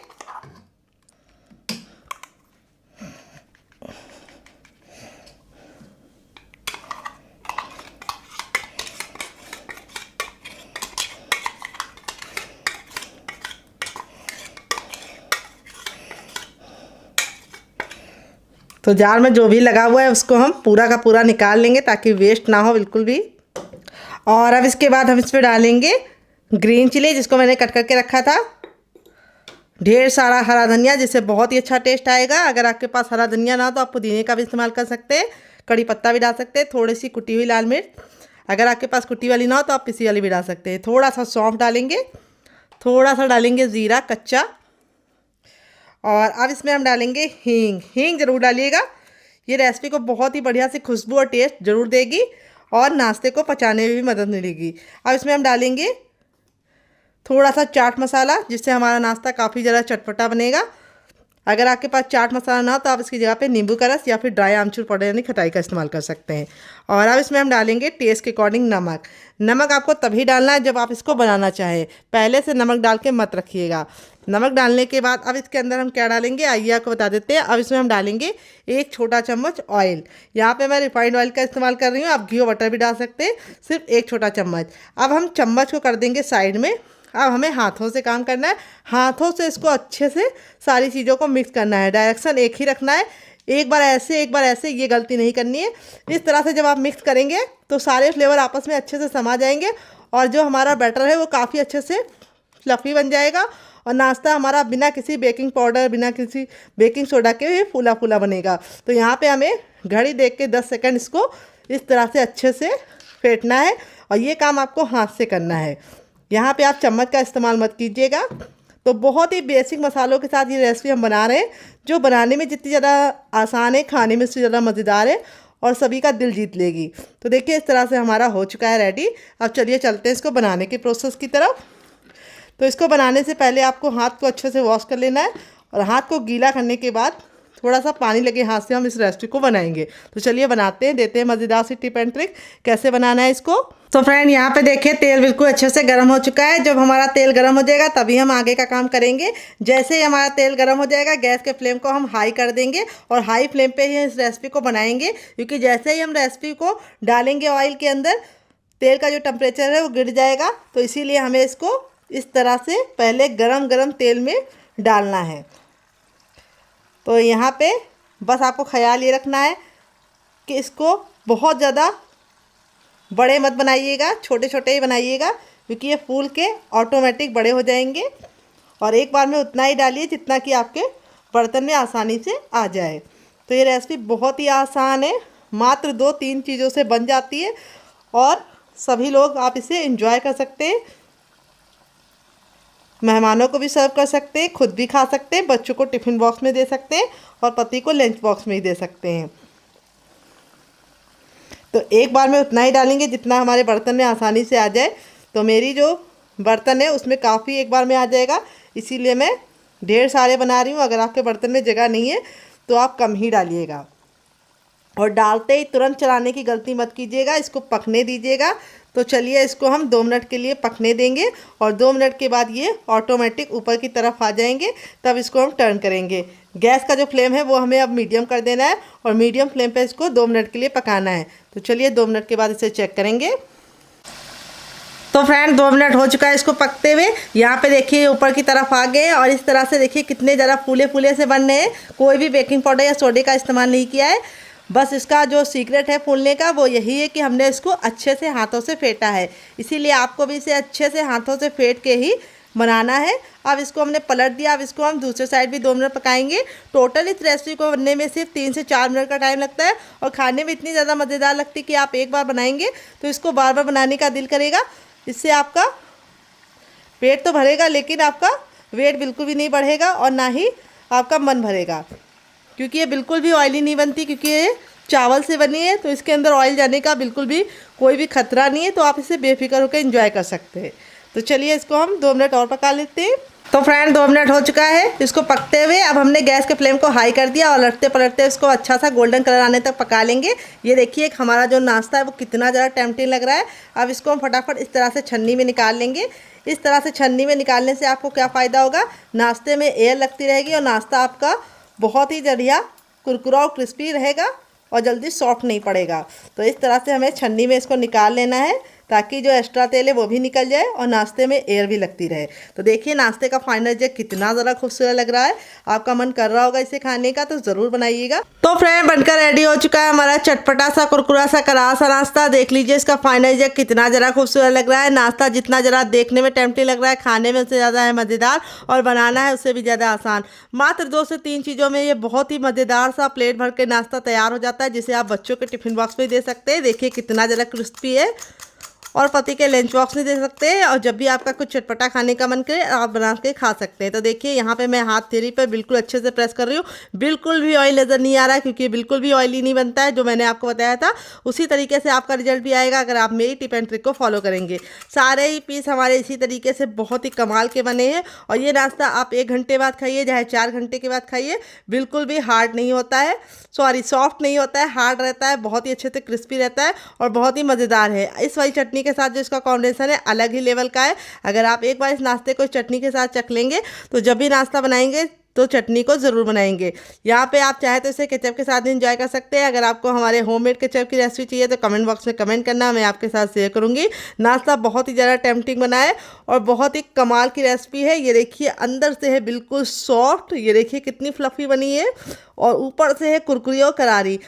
तो जार में जो भी लगा हुआ है उसको हम पूरा का पूरा निकाल लेंगे ताकि वेस्ट ना हो बिल्कुल भी। और अब इसके बाद हम इसमें डालेंगे ग्रीन चिली जिसको मैंने कट करके रखा था, ढेर सारा हरा धनिया जिससे बहुत ही अच्छा टेस्ट आएगा। अगर आपके पास हरा धनिया ना हो तो आप पुदीने का भी इस्तेमाल कर सकते हैं, कड़ी पत्ता भी डाल सकते हैं, थोड़ी सी कुटी हुई लाल मिर्च। अगर आपके पास कुटी वाली ना हो तो आप पिसी वाली भी डाल सकते हैं। थोड़ा सा सौंफ डालेंगे, थोड़ा सा डालेंगे ज़ीरा कच्चा, और अब इसमें हम डालेंगे हींग। हींग ज़रूर डालिएगा, ये रेसिपी को बहुत ही बढ़िया सी खुशबू और टेस्ट ज़रूर देगी और नाश्ते को पचाने में भी मदद मिलेगी। अब इसमें हम डालेंगे थोड़ा सा चाट मसाला जिससे हमारा नाश्ता काफ़ी ज़्यादा चटपटा बनेगा। अगर आपके पास चाट मसाला ना हो तो आप इसकी जगह पे नींबू का रस या फिर ड्राई आमचूर पाउडर यानी खटाई का इस्तेमाल कर सकते हैं। और अब इसमें हम डालेंगे टेस्ट के अकॉर्डिंग नमक। नमक आपको तभी डालना है जब आप इसको बनाना चाहें, पहले से नमक डाल के मत रखिएगा। नमक डालने के बाद अब इसके अंदर हम क्या डालेंगे आइए आपको बता देते हैं। अब इसमें हम डालेंगे 1 छोटा चम्मच ऑयल। यहाँ पे मैं रिफाइंड ऑयल का इस्तेमाल कर रही हूँ, आप घी और बटर भी डाल सकते हैं, सिर्फ 1 छोटा चम्मच। अब हम चम्मच को कर देंगे साइड में अब हमें हाथों से काम करना है। हाथों से इसको अच्छे से सारी चीज़ों को मिक्स करना है। डायरेक्शन एक ही रखना है, एक बार ऐसे एक बार ऐसे, ये गलती नहीं करनी है। इस तरह से जब आप मिक्स करेंगे तो सारे फ्लेवर आपस में अच्छे से समा जाएंगे और जो हमारा बैटर है वो काफ़ी अच्छे से फ्लफ़ी बन जाएगा और नाश्ता हमारा बिना किसी बेकिंग पाउडर, बिना किसी बेकिंग सोडा के भी फूला फूला बनेगा। तो यहाँ पे हमें घड़ी देख के 10 सेकंड इसको इस तरह से अच्छे से फेंटना है और ये काम आपको हाथ से करना है। यहाँ पे आप चम्मच का इस्तेमाल मत कीजिएगा। तो बहुत ही बेसिक मसालों के साथ ये रेसिपी हम बना रहे हैं, जो बनाने में जितनी ज़्यादा आसान है, खाने में उससे ज़्यादा मज़ेदार है और सभी का दिल जीत लेगी। तो देखिए इस तरह से हमारा हो चुका है रेडी। अब चलिए चलते हैं इसको बनाने के प्रोसेस की तरफ। तो इसको बनाने से पहले आपको हाथ को अच्छे से वॉश कर लेना है और हाथ को गीला करने के बाद थोड़ा सा पानी लगे हाथ से हम इस रेसिपी को बनाएंगे। तो चलिए बनाते हैं, देते हैं मज़ेदार सी टिप एंड ट्रिक कैसे बनाना है इसको। तो फ्रेंड यहाँ पे देखिए तेल बिल्कुल अच्छे से गर्म हो चुका है। जब हमारा तेल गर्म हो जाएगा तभी हम आगे का काम करेंगे। जैसे ही हमारा तेल गर्म हो जाएगा गैस के फ्लेम को हम हाई कर देंगे और हाई फ्लेम पे ही इस रेसिपी को बनाएंगे, क्योंकि जैसे ही हम रेसिपी को डालेंगे ऑयल के अंदर तेल का जो टेम्परेचर है वो गिर जाएगा। तो इसीलिए हमें इसको इस तरह से पहले गरम गरम तेल में डालना है। तो यहाँ पे बस आपको ख्याल ये रखना है कि इसको बहुत ज़्यादा बड़े मत बनाइएगा, छोटे छोटे ही बनाइएगा, क्योंकि ये फूल के ऑटोमेटिक बड़े हो जाएंगे। और एक बार में उतना ही डालिए जितना कि आपके बर्तन में आसानी से आ जाए। तो ये रेसिपी बहुत ही आसान है, मात्र 2-3 चीज़ों से बन जाती है और सभी लोग आप इसे एंजॉय कर सकते हैं। मेहमानों को भी सर्व कर सकते हैं, खुद भी खा सकते हैं, बच्चों को टिफ़िन बॉक्स में दे सकते हैं और पति को लंच बॉक्स में ही दे सकते हैं। तो एक बार में उतना ही डालेंगे जितना हमारे बर्तन में आसानी से आ जाए। तो मेरी जो बर्तन है उसमें काफ़ी एक बार में आ जाएगा, इसीलिए मैं ढेर सारे बना रही हूँ। अगर आपके बर्तन में जगह नहीं है तो आप कम ही डालिएगा और डालते ही तुरंत चलाने की गलती मत कीजिएगा, इसको पकने दीजिएगा। तो चलिए इसको हम 2 मिनट के लिए पकने देंगे और 2 मिनट के बाद ये ऑटोमेटिक ऊपर की तरफ आ जाएंगे, तब इसको हम टर्न करेंगे। गैस का जो फ्लेम है वो हमें अब मीडियम कर देना है और मीडियम फ्लेम पे इसको 2 मिनट के लिए पकाना है। तो चलिए 2 मिनट के बाद इसे चेक करेंगे। तो फ्रेंड 2 मिनट हो चुका है इसको पकते हुए। यहाँ पे देखिए ऊपर की तरफ आ गए और इस तरह से देखिए कितने ज़्यादा फूले फूले से बन रहे हैं। कोई भी बेकिंग पाउडर या सोडे का इस्तेमाल नहीं किया है। बस इसका जो सीक्रेट है फूलने का वो यही है कि हमने इसको अच्छे से हाथों से फेंटा है, इसीलिए आपको भी इसे अच्छे से हाथों से फेंट के ही बनाना है। अब इसको हमने पलट दिया, अब इसको हम दूसरे साइड भी 2 मिनट पकाएंगे। टोटल इस रेसिपी को बनने में सिर्फ 3 से 4 मिनट का टाइम लगता है और खाने में इतनी ज़्यादा मज़ेदार लगती है कि आप एक बार बनाएंगे तो इसको बार बार बनाने का दिल करेगा। इससे आपका पेट तो भरेगा लेकिन आपका वेट बिल्कुल भी नहीं बढ़ेगा और ना ही आपका मन भरेगा, क्योंकि ये बिल्कुल भी ऑयली नहीं बनती, क्योंकि ये चावल से बनी है तो इसके अंदर ऑयल जाने का बिल्कुल भी कोई भी खतरा नहीं है। तो आप इसे बेफिक्र होकर एंजॉय कर सकते हैं। तो चलिए इसको हम 2 मिनट और पका लेते हैं। तो फ्रेंड 2 मिनट हो चुका है इसको पकते हुए। अब हमने गैस के फ्लेम को हाई कर दिया और लटते पलटते इसको अच्छा सा गोल्डन कलर आने तक पका लेंगे। ये देखिए हमारा जो नाश्ता है वो कितना ज़्यादा टेम्पटिंग लग रहा है। अब इसको हम फटाफट इस तरह से छन्नी में निकाल लेंगे। इस तरह से छन्नी में निकालने से आपको क्या फ़ायदा होगा, नाश्ते में एयर लगती रहेगी और नाश्ता आपका बहुत ही बढ़िया कुरकुरा और क्रिस्पी रहेगा और जल्दी सॉफ्ट नहीं पड़ेगा। तो इस तरह से हमें छन्नी में इसको निकाल लेना है ताकि जो एक्स्ट्रा तेल है वो भी निकल जाए और नाश्ते में एयर भी लगती रहे। तो देखिए नाश्ते का फाइनल रिजल्ट कितना ज़्यादा खूबसूरत लग रहा है। आपका मन कर रहा होगा इसे खाने का, तो ज़रूर बनाइएगा। तो फ्रेंड बनकर रेडी हो चुका है हमारा चटपटा सा कुरकुरा सा करारा सा नाश्ता। देख लीजिए इसका फाइनल रिजल्ट कितना ज़रा खूबसूरत लग रहा है। नाश्ता जितना ज़रा देखने में टेम्पटिंग लग रहा है, खाने में उससे ज़्यादा है मज़ेदार और बनाना है उससे भी ज़्यादा आसान। मात्र 2 से 3 चीज़ों में ये बहुत ही मज़ेदार सा प्लेट भर के नाश्ता तैयार हो जाता है, जिसे आप बच्चों के टिफ़िन बॉक्स में दे सकते हैं। देखिए कितना ज़रा क्रिस्पी है और पति के लंच बॉक्स में दे सकते हैं। और जब भी आपका कुछ चटपटा खाने का मन करे आप बना के खा सकते हैं। तो देखिए यहाँ पे मैं हाथ थेली पर बिल्कुल अच्छे से प्रेस कर रही हूँ। बिल्कुल भी ऑयल नज़र नहीं आ रहा है, क्योंकि बिल्कुल भी ऑयली नहीं बनता है। जो मैंने आपको बताया था उसी तरीके से आपका रिजल्ट भी आएगा अगर आप मेरी टिप एंड ट्रिक को फॉलो करेंगे। सारे ही पीस हमारे इसी तरीके से बहुत ही कमाल के बने हैं और ये नाश्ता आप 1 घंटे बाद खाइए चाहे 4 घंटे के बाद खाइए, बिल्कुल भी हार्ड नहीं होता है, सॉफ्ट नहीं होता है, हार्ड रहता है, बहुत ही अच्छे से क्रिस्पी रहता है और बहुत ही मज़ेदार है। इस वाली चटनी के साथ जो इसका कॉम्बिनेशन है अलग ही लेवल का है। अगर आप एक बार इस नाश्ते को चटनी के साथ चख लेंगे तो जब भी नाश्ता बनाएंगे तो चटनी को ज़रूर बनाएंगे। यहाँ पे आप चाहे तो इसे केचप के साथ एंजॉय कर सकते हैं। अगर आपको हमारे होममेड केचप की रेसिपी चाहिए तो कमेंट बॉक्स में कमेंट करना, मैं आपके साथ शेयर करूँगी। नाश्ता बहुत ही ज़्यादा टेम्पटिंग बना है और बहुत ही कमाल की रेसिपी है। ये देखिए अंदर से है बिल्कुल सॉफ्ट, ये देखिए कितनी फ्लफ़ी बनी है और ऊपर से है कुरकुरी और करारी।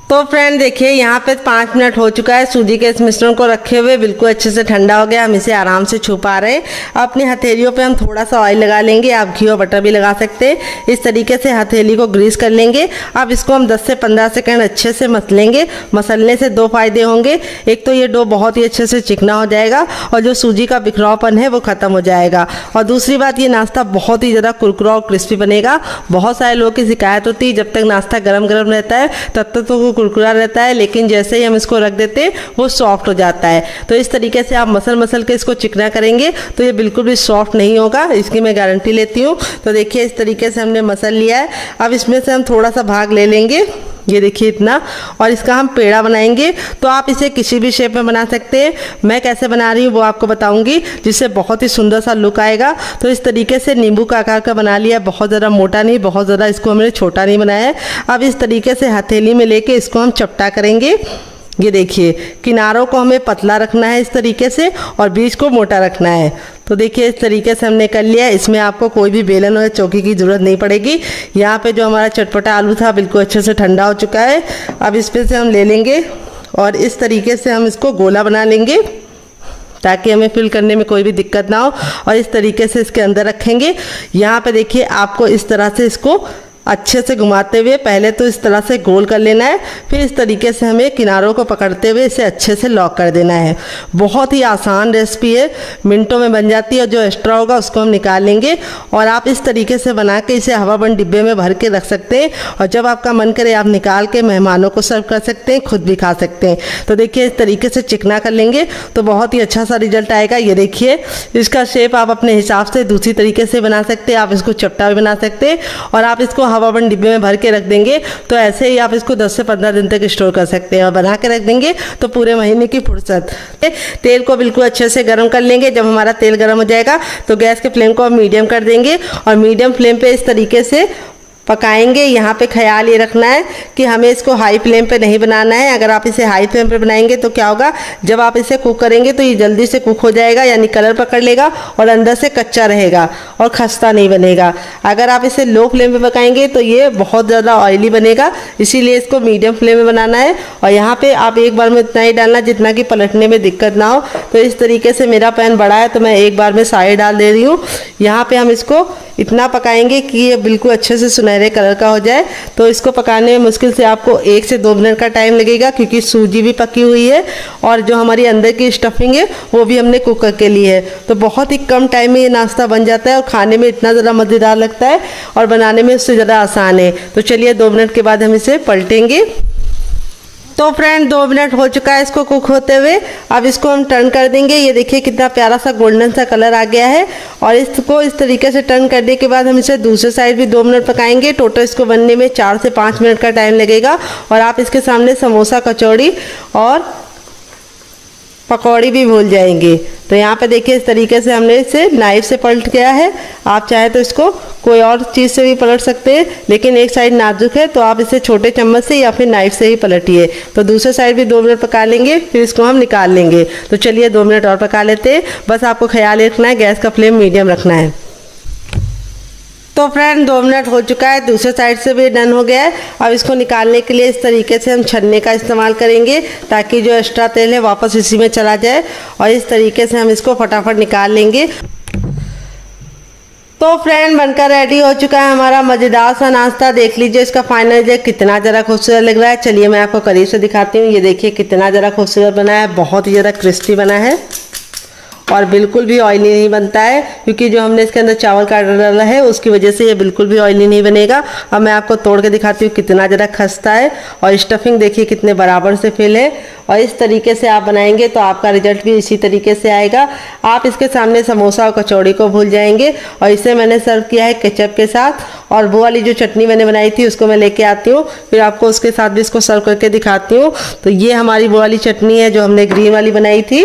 तो फ्रेंड देखिए यहाँ पे 5 मिनट हो चुका है सूजी के इस मिश्रण को रखे हुए, बिल्कुल अच्छे से ठंडा हो गया। हम इसे आराम से छू पा रहे हैं। अपनी हथेलियों पे हम थोड़ा सा ऑयल लगा लेंगे, आप घी और बटर भी लगा सकते हैं। इस तरीके से हथेली को ग्रीस कर लेंगे। अब इसको हम 10 से 15 सेकंड अच्छे से मसलेंगे। मसलने से 2 फायदे होंगे, एक तो ये डो बहुत ही अच्छे से चिकना हो जाएगा और जो सूजी का बिखरावपन है वो ख़त्म हो जाएगा, और दूसरी बात ये नाश्ता बहुत ही ज़्यादा कुरकुरा और क्रिस्पी बनेगा। बहुत सारे लोगों की शिकायत होती है जब तक नाश्ता गर्म गर्म रहता है तब तक तो कुरकुरा रहता है, लेकिन जैसे ही हम इसको रख देते हैं वो सॉफ्ट हो जाता है। तो इस तरीके से आप मसल के इसको चिकना करेंगे तो ये बिल्कुल भी सॉफ्ट नहीं होगा, इसकी मैं गारंटी लेती हूँ। तो देखिए इस तरीके से हमने मसल लिया है। अब इसमें से हम थोड़ा सा भाग ले लेंगे, ये देखिए इतना, और इसका हम पेड़ा बनाएंगे। तो आप इसे किसी भी शेप में बना सकते हैं। मैं कैसे बना रही हूँ वो आपको बताऊंगी, जिससे बहुत ही सुंदर सा लुक आएगा। तो इस तरीके से नींबू का आकार का बना लिया, बहुत ज़्यादा मोटा नहीं, बहुत ज़्यादा इसको हमने छोटा नहीं बनाया है। अब इस तरीके से हथेली में लेके इसको हम चपटा करेंगे। ये देखिए किनारों को हमें पतला रखना है इस तरीके से, और बीच को मोटा रखना है। तो देखिए इस तरीके से हमने कर लिया। इसमें आपको कोई भी बेलन और चौकी की ज़रूरत नहीं पड़ेगी। यहाँ पे जो हमारा चटपटा आलू था बिल्कुल अच्छे से ठंडा हो चुका है। अब इस पे से हम ले लेंगे और इस तरीके से हम इसको गोला बना लेंगे ताकि हमें फिल करने में कोई भी दिक्कत ना हो, और इस तरीके से इसके अंदर रखेंगे। यहाँ पे देखिए आपको इस तरह से इसको अच्छे से घुमाते हुए पहले तो इस तरह से गोल कर लेना है, फिर इस तरीके से हमें किनारों को पकड़ते हुए इसे अच्छे से लॉक कर देना है। बहुत ही आसान रेसिपी है, मिनटों में बन जाती है। और जो एक्स्ट्रा होगा उसको हम निकाल लेंगे, और आप इस तरीके से बना के इसे हवाबंद डिब्बे में भर के रख सकते हैं, और जब आपका मन करे आप निकाल के मेहमानों को सर्व कर सकते हैं, खुद भी खा सकते हैं। तो देखिए इस तरीके से चिकना कर लेंगे तो बहुत ही अच्छा सा रिजल्ट आएगा। ये देखिए इसका शेप आप अपने हिसाब से दूसरी तरीके से बना सकते हैं, आप इसको चपटा भी बना सकते हैं, और आप इसको हवाबंद डिब्बे में भर के रख देंगे तो ऐसे ही आप इसको 10 से 15 दिन तक स्टोर कर सकते हैं, और बना के रख देंगे तो पूरे महीने की फुर्सत। तेल को बिल्कुल अच्छे से गर्म कर लेंगे। जब हमारा तेल गर्म हो जाएगा तो गैस के फ्लेम को हम मीडियम कर देंगे, और मीडियम फ्लेम पे इस तरीके से पकाएंगे। यहाँ पे ख्याल ये रखना है कि हमें इसको हाई फ्लेम पे नहीं बनाना है। अगर आप इसे हाई फ्लेम पे बनाएंगे तो क्या होगा, जब आप इसे कुक करेंगे तो ये जल्दी से कुक हो जाएगा, यानी कलर पकड़ लेगा और अंदर से कच्चा रहेगा और खस्ता नहीं बनेगा। अगर आप इसे लो फ्लेम पे पकाएंगे तो ये बहुत ज़्यादा ऑयली बनेगा, इसीलिए इसको मीडियम फ्लेम में बनाना है। और यहाँ पर आप एक बार में इतना ही डालना जितना कि पलटने में दिक्कत ना हो। तो इस तरीके से मेरा पैन बड़ा है तो मैं एक बार में सारे डाल दे रही हूँ। यहाँ पर हम इसको इतना पकाएंगे कि ये बिल्कुल अच्छे से सुनहरे कलर का हो जाए। तो इसको पकाने में मुश्किल से आपको 1 से 2 मिनट का टाइम लगेगा, क्योंकि सूजी भी पकी हुई है और जो हमारी अंदर की स्टफिंग है वो भी हमने कुक करके ली है। तो बहुत ही कम टाइम में ये नाश्ता बन जाता है और खाने में इतना ज़्यादा मज़ेदार लगता है और बनाने में उससे ज़्यादा आसान है। तो चलिए 2 मिनट के बाद हम इसे पलटेंगे। तो फ्रेंड 2 मिनट हो चुका है इसको कुक होते हुए। अब इसको हम टर्न कर देंगे। ये देखिए कितना प्यारा सा गोल्डन सा कलर आ गया है, और इसको इस तरीके से टर्न करने के बाद हम इसे दूसरे साइड भी 2 मिनट पकाएंगे। टोटल इसको बनने में 4 से 5 मिनट का टाइम लगेगा, और आप इसके सामने समोसा, कचौड़ी और पकौड़ी भी भूल जाएंगे। तो यहाँ पे देखिए इस तरीके से हमने इसे नाइफ से पलट गया है। आप चाहे तो इसको कोई और चीज़ से भी पलट सकते हैं, लेकिन एक साइड नाजुक है तो आप इसे छोटे चम्मच से या फिर नाइफ से ही पलटिए। तो दूसरे साइड भी 2 मिनट पका लेंगे, फिर इसको हम निकाल लेंगे। तो चलिए 2 मिनट और पका लेते हैं। बस आपको ख्याल रखना है गैस का फ्लेम मीडियम रखना है। तो फ्रेंड 2 मिनट हो चुका है, दूसरे साइड से भी डन हो गया है। अब इसको निकालने के लिए इस तरीके से हम छन्ने का इस्तेमाल करेंगे ताकि जो एक्स्ट्रा तेल है वापस इसी में चला जाए, और इस तरीके से हम इसको फटाफट निकाल लेंगे। तो फ्रेंड बनकर रेडी हो चुका है हमारा मज़ेदार सा नाश्ता। देख लीजिए इसका फाइनल रिजल्ट कितना ज़रा खूबसूरत लग रहा है। चलिए मैं आपको करीब से दिखाती हूँ। ये देखिए कितना ज़रा खूबसूरत बना है, बहुत ही ज़्यादा क्रिस्पी बना है और बिल्कुल भी ऑयली नहीं बनता है, क्योंकि जो हमने इसके अंदर चावल का आटा डाला है उसकी वजह से ये बिल्कुल भी ऑयली नहीं बनेगा। अब मैं आपको तोड़ के दिखाती हूँ कितना ज़रा खस्ता है, और स्टफिंग देखिए कितने बराबर से फिल है और इस तरीके से आप बनाएंगे तो आपका रिजल्ट भी इसी तरीके से आएगा। आप इसके सामने समोसा और कचौड़ी को भूल जाएंगे। और इसे मैंने सर्व किया है केचप के साथ। और वो वाली जो चटनी मैंने बनाई थी उसको मैं लेके आती हूँ, फिर आपको उसके साथ भी इसको सर्व करके दिखाती हूँ। तो ये हमारी वो वाली चटनी है जो हमने ग्रीन वाली बनाई थी,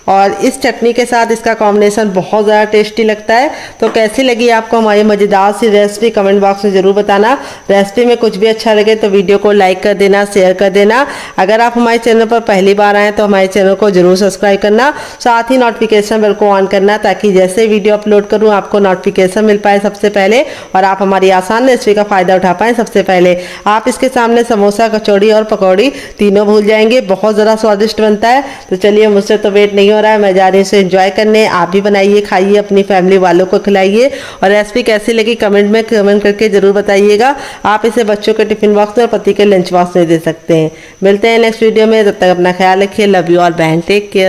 और इस चटनी के साथ इसका कॉम्बिनेशन बहुत ज़्यादा टेस्टी लगता है। तो कैसी लगी आपको हमारी मज़ेदार सी रेसिपी कमेंट बॉक्स में ज़रूर बताना। रेसिपी में कुछ भी अच्छा लगे तो वीडियो को लाइक कर देना, शेयर कर देना। अगर आप हमारे चैनल पर पहली बार आएँ तो हमारे चैनल को जरूर सब्सक्राइब करना, साथ ही नोटिफिकेशन बेल को ऑन करना, ताकि जैसे वीडियो अपलोड करूँ आपको नोटिफिकेशन मिल पाए सबसे पहले और आप हमारी आसान रेसिपी का फ़ायदा उठा पाएँ सबसे पहले। आप इसके सामने समोसा, कचौड़ी और पकौड़ी तीनों भूल जाएंगे, बहुत ज़्यादा स्वादिष्ट बनता है। तो चलिए, मुझसे तो वेट नहीं हो रहा है, मैं जा रही हूँ इसे एंजॉय करने। आप भी बनाइए, खाइए, अपनी फैमिली वालों को खिलाइए। और रेसिपी कैसी लगी कमेंट में कमेंट करके ज़रूर बताइएगा। आप इसे बच्चों के टिफिन बॉक्स में और पति के लंच बॉक्स में दे सकते हैं। मिलते हैं नेक्स्ट वीडियो में, तब तक अपना ख्याल रखिए। लव यू ऑल, बहन, टेक केयर।